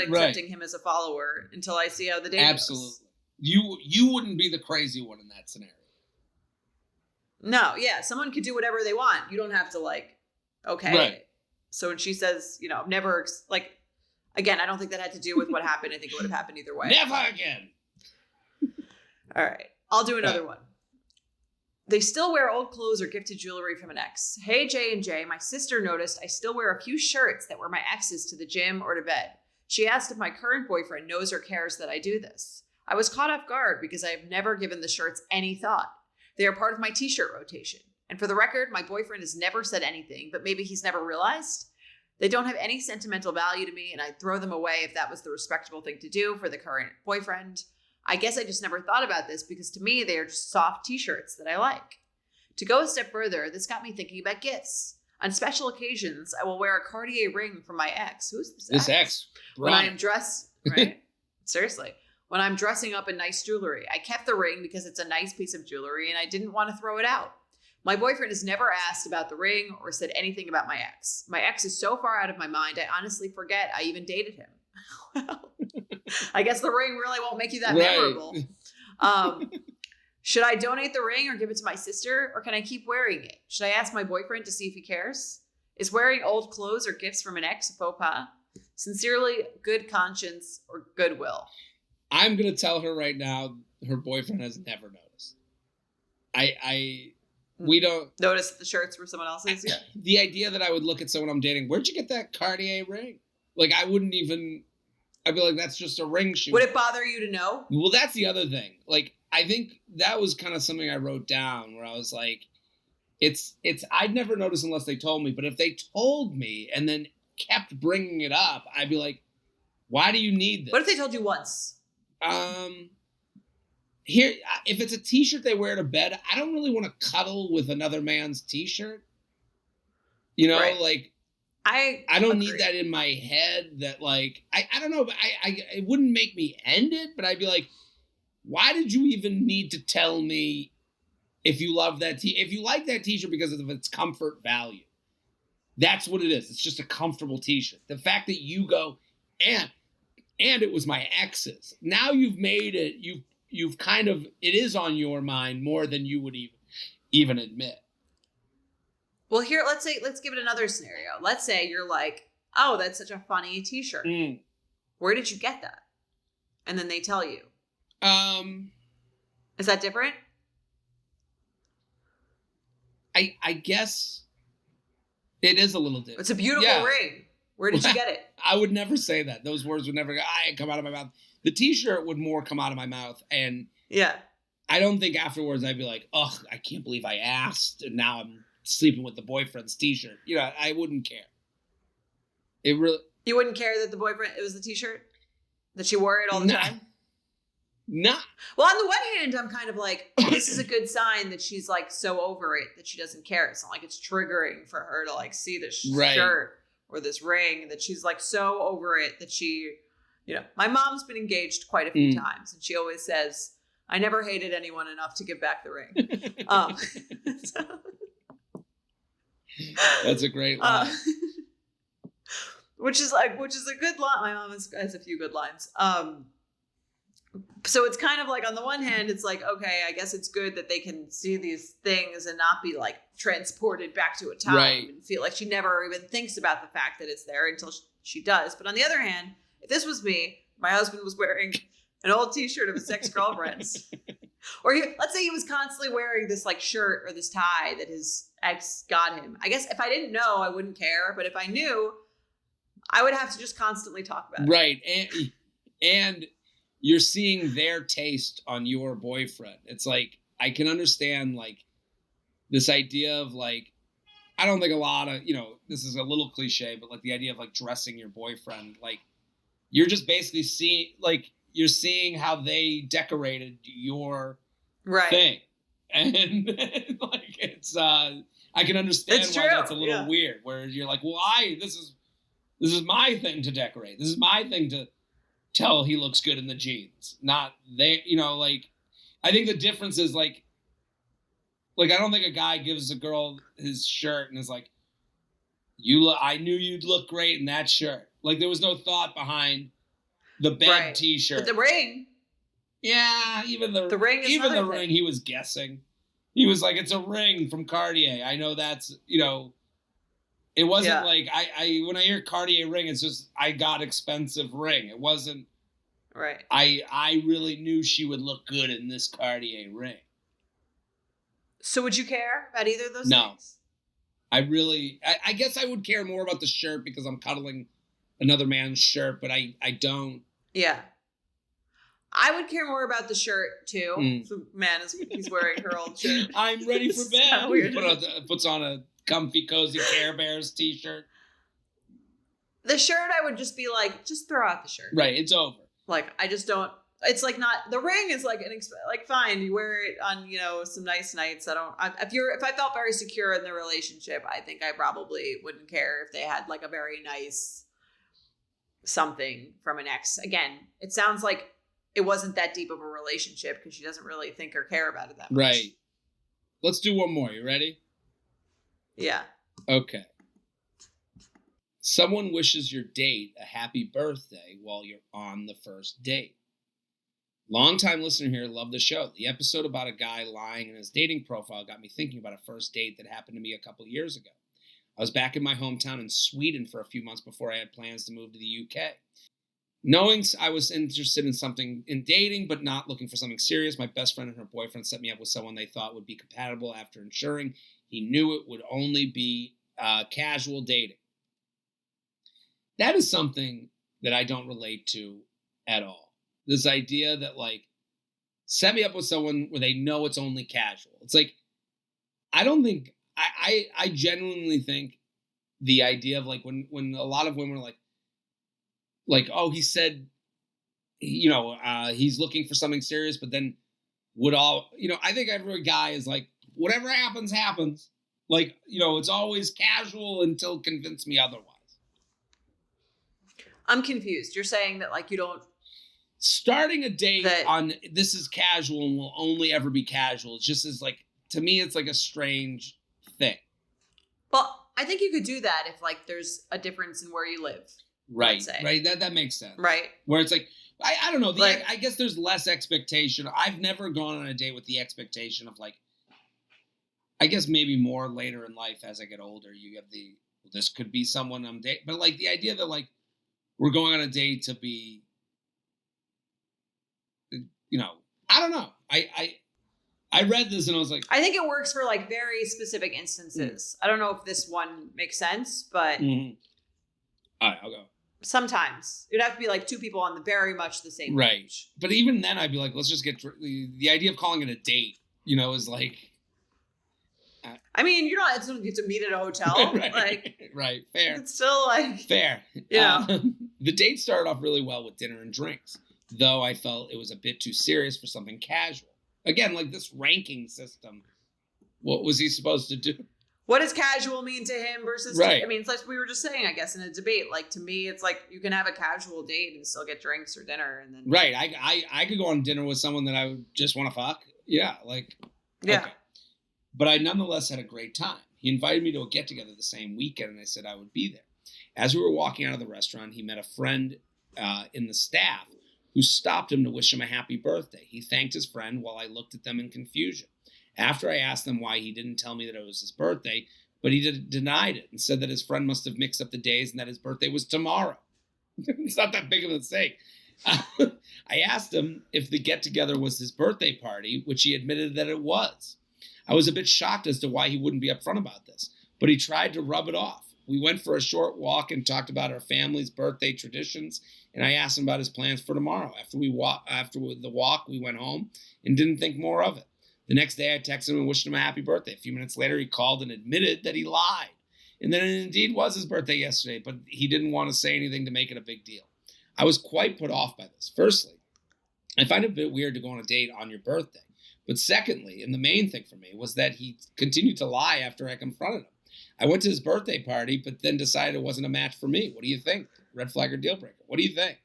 accepting him as a follower until I see how the date goes. Absolutely. You wouldn't be the crazy one in that scenario. No, yeah, someone could do whatever they want. You don't have to okay. Right. So when she says, never, again, I don't think that had to do with what happened. I think it would have happened either way. Never again. All right. I'll do another one. They still wear old clothes or gifted jewelry from an ex. Hey, J&J, my sister noticed I still wear a few shirts that were my ex's to the gym or to bed. She asked if my current boyfriend knows or cares that I do this. I was caught off guard because I have never given the shirts any thought. They are part of my t-shirt rotation. And for the record, my boyfriend has never said anything, but maybe he's never realized. They don't have any sentimental value to me, and I'd throw them away if that was the respectable thing to do for the current boyfriend. I guess I just never thought about this because to me, they are just soft t-shirts that I like. To go a step further, this got me thinking about gifts. On special occasions, I will wear a Cartier ring from my ex. Who's this ex? This ex. When I am dressed, right? Seriously. When I'm dressing up in nice jewelry, I kept the ring because it's a nice piece of jewelry and I didn't want to throw it out. My boyfriend has never asked about the ring or said anything about my ex. My ex is so far out of my mind, I honestly forget I even dated him. Well, I guess the ring really won't make you that memorable. Should I donate the ring or give it to my sister, or can I keep wearing it? Should I ask my boyfriend to see if he cares? Is wearing old clothes or gifts from an ex a faux pas? Sincerely, good conscience or goodwill. I'm going to tell her right now, her boyfriend has never noticed. We don't notice the shirts were someone else's. Yeah. The idea that I would look at someone I'm dating, where'd you get that Cartier ring? Like, I wouldn't even, I'd be like, that's just a ring shoe. Would it bother you to know? Well, that's the other thing. Like, I think that was kind of something I wrote down where I was like, I'd never noticed unless they told me. But if they told me and then kept bringing it up, I'd be like, why do you need this? What if they told you once? Here, if it's a t-shirt they wear to bed, I don't really want to cuddle with another man's t-shirt. You know, right. Like, I don't need that in my head that, like, I don't know, but it wouldn't make me end it, but I'd be like, why did you even need to tell me if you love that if you like that t-shirt because of its comfort value? That's what it is. It's just a comfortable t-shirt. The fact that you go, and it was my ex's. Now you've made it, you've kind of, it is on your mind more than you would even admit. Well, here, let's give it another scenario. Let's say you're like, oh, that's such a funny t-shirt. Where did you get that? And then they tell you. Is that different? I guess it is a little different. It's a beautiful ring. Where did you get it? I would never say that. Those words would never come out of my mouth. The t-shirt would more come out of my mouth. And yeah, I don't think afterwards I'd be like, oh, I can't believe I asked. And now I'm sleeping with the boyfriend's t-shirt. You know, I wouldn't care. You wouldn't care that the boyfriend, it was the t-shirt? That she wore it all the time? No. Well, on the one hand, I'm kind of like, this is a good sign that she's like so over it that she doesn't care. It's not like it's triggering for her to like see this shirt or this ring, that she's like so over it that she, you know, my mom's been engaged quite a few times and she always says, I never hated anyone enough to give back the ring. That's a great line. Which is a good line. My mom has a few good lines. So it's kind of like, on the one hand, it's like, okay, I guess it's good that they can see these things and not be like transported back to a time and feel like she never even thinks about the fact that it's there until she does. But on the other hand, if this was me, my husband was wearing an old t-shirt of his ex-girlfriend's, or let's say he was constantly wearing this like shirt or this tie that his ex got him. I guess if I didn't know, I wouldn't care. But if I knew, I would have to just constantly talk about it. Right. And you're seeing their taste on your boyfriend. It's like, I can understand like this idea of like, I don't think a lot of, you know, this is a little cliche, but like the idea of like dressing your boyfriend, like you're just basically you're seeing how they decorated your thing. And like, it's, I can understand why that's a little weird, where you're like, well, this is my thing to decorate. This is my thing to tell he looks good in the jeans. Not they, you know, like, I think the difference is like I don't think a guy gives a girl his shirt and is like, I knew you'd look great in that shirt. Like, there was no thought behind the bed t-shirt. But the ring. Yeah, even the ring he was guessing. He was like, it's a ring from Cartier. I know that's, you know, it wasn't like I when I hear Cartier ring, it's just I got expensive ring. It wasn't right. I really knew she would look good in this Cartier ring. So would you care about either of those things? I guess I would care more about the shirt because I'm cuddling another man's shirt, but I don't. Yeah. I would care more about the shirt too. So, man, he's wearing her old shirt. I'm ready for bed. So weird. Puts on a comfy, cozy Care Bears t-shirt. The shirt, I would just be like, just throw out the shirt. Right, it's over. Like, I just don't. It's like not the ring is like fine. You wear it on some nice nights. If I felt very secure in the relationship, I think I probably wouldn't care if they had like a very nice something from an ex. Again, it sounds like it wasn't that deep of a relationship because she doesn't really think or care about it that much. Right. Let's do one more. You ready? Yeah. Okay. Someone wishes your date a happy birthday while you're on the first date. Long-time listener here, love the show. The episode about a guy lying in his dating profile got me thinking about a first date that happened to me a couple years ago. I was back in my hometown in Sweden for a few months before I had plans to move to the UK. Knowing I was interested in dating, but not looking for something serious, my best friend and her boyfriend set me up with someone they thought would be compatible after ensuring he knew it would only be casual dating. That is something that I don't relate to at all. This idea that, like, set me up with someone where they know it's only casual. It's like, I don't think, I genuinely think the idea of, like, when a lot of women are like, oh, he said, he's looking for something serious, but then I think every guy is like, whatever happens, happens. Like, it's always casual until convince me otherwise. I'm confused. You're saying that, like, you don't. Starting a date on this is casual and will only ever be casual. It's just like, to me, it's like a strange thing. Well, I think you could do that if, like, there's a difference in where you live. Right. Right. That makes sense. Right. Where it's like, I don't know. I guess there's less expectation. I've never gone on a date with the expectation of, like, I guess maybe more later in life as I get older, you have this could be someone I'm dating. But, like, the idea that, like, we're going on a date to be, I don't know. I read this and I was like, I think it works for, like, very specific instances. I don't know if this one makes sense, but all right, I'll go. Sometimes it'd have to be like two people on very much the same page. But even then, I'd be like, let's just get the idea of calling it a date. Is like. I mean, you're not going to get to meet at a hotel. Right. Fair. It's still like fair. The date started off really well with dinner and drinks, though I felt it was a bit too serious for something casual. Again, like this ranking system. What was he supposed to do? What does casual mean to him versus? Right. I mean, it's like we were just saying, I guess, in a debate. Like, to me, it's like you can have a casual date and still get drinks or dinner, and then. Right. I could go on dinner with someone that I would just want to fuck. Yeah. Like. Yeah. Okay. But I nonetheless had a great time. He invited me to a get-together the same weekend, and I said I would be there. As we were walking out of the restaurant, he met a friend in the staff who stopped him to wish him a happy birthday. He thanked his friend while I looked at them in confusion. After I asked them why he didn't tell me that it was his birthday, but he denied it and said that his friend must have mixed up the days and that his birthday was tomorrow. It's not that big of a mistake. I asked him if the get-together was his birthday party, which he admitted that it was. I was a bit shocked as to why he wouldn't be upfront about this, but he tried to rub it off. We went for a short walk and talked about our family's birthday traditions, and I asked him about his plans for tomorrow. After the walk, we went home and didn't think more of it. The next day, I texted him and wished him a happy birthday. A few minutes later, he called and admitted that he lied, and that it indeed was his birthday yesterday, but he didn't want to say anything to make it a big deal. I was quite put off by this. Firstly, I find it a bit weird to go on a date on your birthday. But secondly, and the main thing for me, was that he continued to lie after I confronted him. I went to his birthday party, but then decided it wasn't a match for me. What do you think? Red flag or deal breaker? What do you think?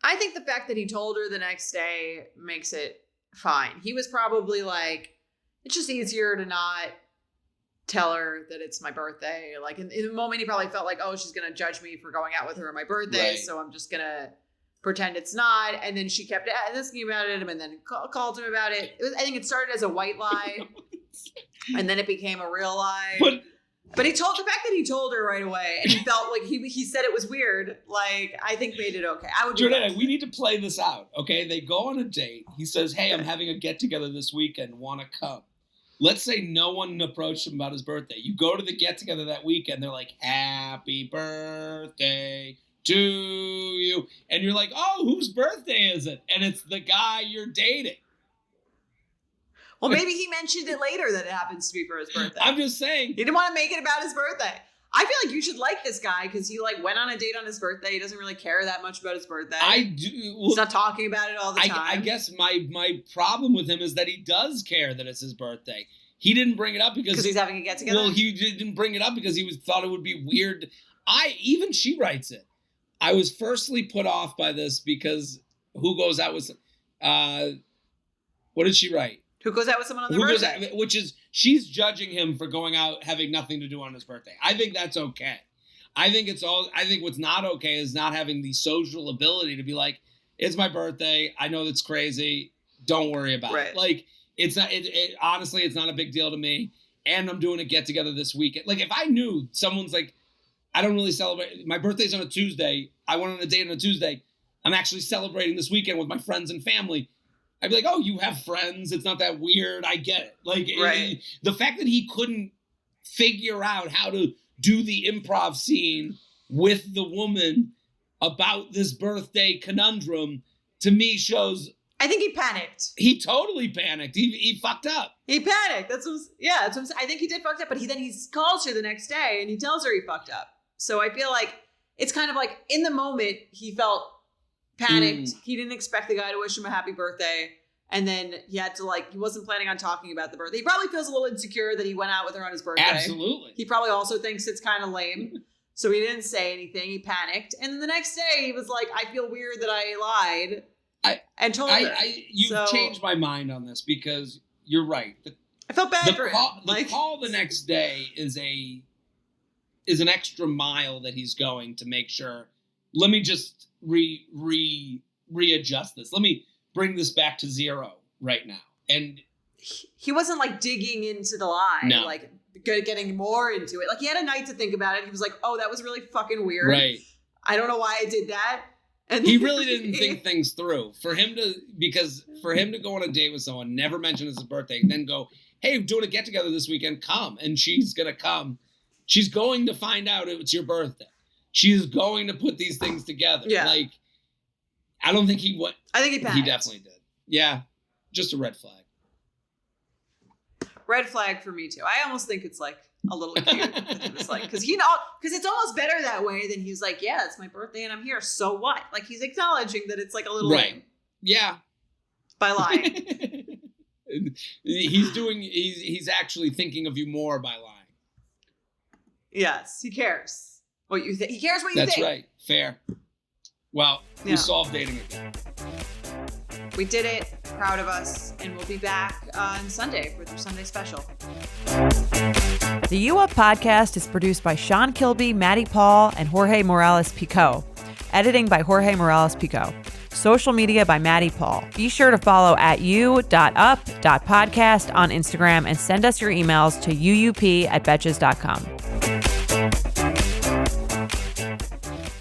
I think the fact that he told her the next day makes it fine. He was probably like, it's just easier to not tell her that it's my birthday. Like in the moment, he probably felt like, oh, she's going to judge me for going out with her on my birthday. Right. So I'm just going to pretend it's not. And then she kept asking about it and then called him about it. I think it started as a white lie and then it became a real lie. But the fact that he told her right away and he felt like he said it was weird, like, I think made it okay. Jordana, we need to play this out, okay? They go on a date. He says, hey, I'm having a get-together this weekend. Want to come? Let's say no one approached him about his birthday. You go to the get-together that weekend. They're like, happy birthday to you. And you're like, oh, whose birthday is it? And it's the guy you're dating. Well, maybe he mentioned it later that it happens to be for his birthday. I'm just saying. He didn't want to make it about his birthday. I feel like you should like this guy because he like went on a date on his birthday. He doesn't really care that much about his birthday. I do. Well, he's not talking about it all the time. I guess my problem with him is that he does care that it's his birthday. He didn't bring it up because he's having a get together. Well, he didn't bring it up because he thought it would be weird. Even she writes it. I was firstly put off by this because who goes out with? What did she write? Who goes out with someone on their birthday? Which is, she's judging him for going out having nothing to do on his birthday. I think that's okay. I think what's not okay is not having the social ability to be like, it's my birthday. I know that's crazy. Don't worry about it. Like, it's not, honestly, it's not a big deal to me. And I'm doing a get together this weekend. Like, if I knew someone's like, I don't really celebrate, my birthday's on a Tuesday. I went on a date on a Tuesday. I'm actually celebrating this weekend with my friends and family. I'd be like, oh, you have friends. It's not that weird. I get it. Like, the fact that he couldn't figure out how to do the improv scene with the woman about this birthday conundrum, to me shows... I think he panicked. He totally panicked. He fucked up. He panicked. That's what I'm saying. I think he did fucked up, but then he calls her the next day and he tells her he fucked up. So I feel like it's kind of like in the moment he felt panicked. He didn't expect the guy to wish him a happy birthday. And then he had to he wasn't planning on talking about the birthday. He probably feels a little insecure that he went out with her on his birthday. Absolutely. He probably also thinks it's kind of lame. So he didn't say anything. He panicked. And then the next day he was like, I feel weird that I lied. And told her. You've changed my mind on this because you're right. I felt bad for him. The call the next day is an extra mile that he's going to make sure. Let me just readjust this. Let me bring this back to zero right now. And he wasn't digging into the lie. No. Getting more into it. He had a night to think about it. He was like, oh, that was really fucking weird. Right. I don't know why I did that. And he really didn't think things through. For him to go on a date with someone, never mention it's his birthday, then go, hey, doing a get together this weekend, come. And she's going to come. She's going to find out it's your birthday. She's going to put these things together. Yeah. I don't think he would. I think he panicked. He definitely did. Yeah. Just a red flag. Red flag for me too. I almost think it's a little cute. Because it's almost better that way than he's like, yeah, it's my birthday and I'm here. So what? He's acknowledging that it's a little lame. Yeah. By lying. He's actually thinking of you more by lying. Yes, he cares what you think. He cares what you think. That's right. Fair. Well, we solved dating again. We did it. Proud of us. And we'll be back on Sunday for the Sunday special. The U Up podcast is produced by Sean Kilby, Maddie Paul, and Jorge Morales Pico. Editing by Jorge Morales Pico. Social media by Maddie Paul. Be sure to follow at u.up.podcast on Instagram and send us your emails to uup@betches.com.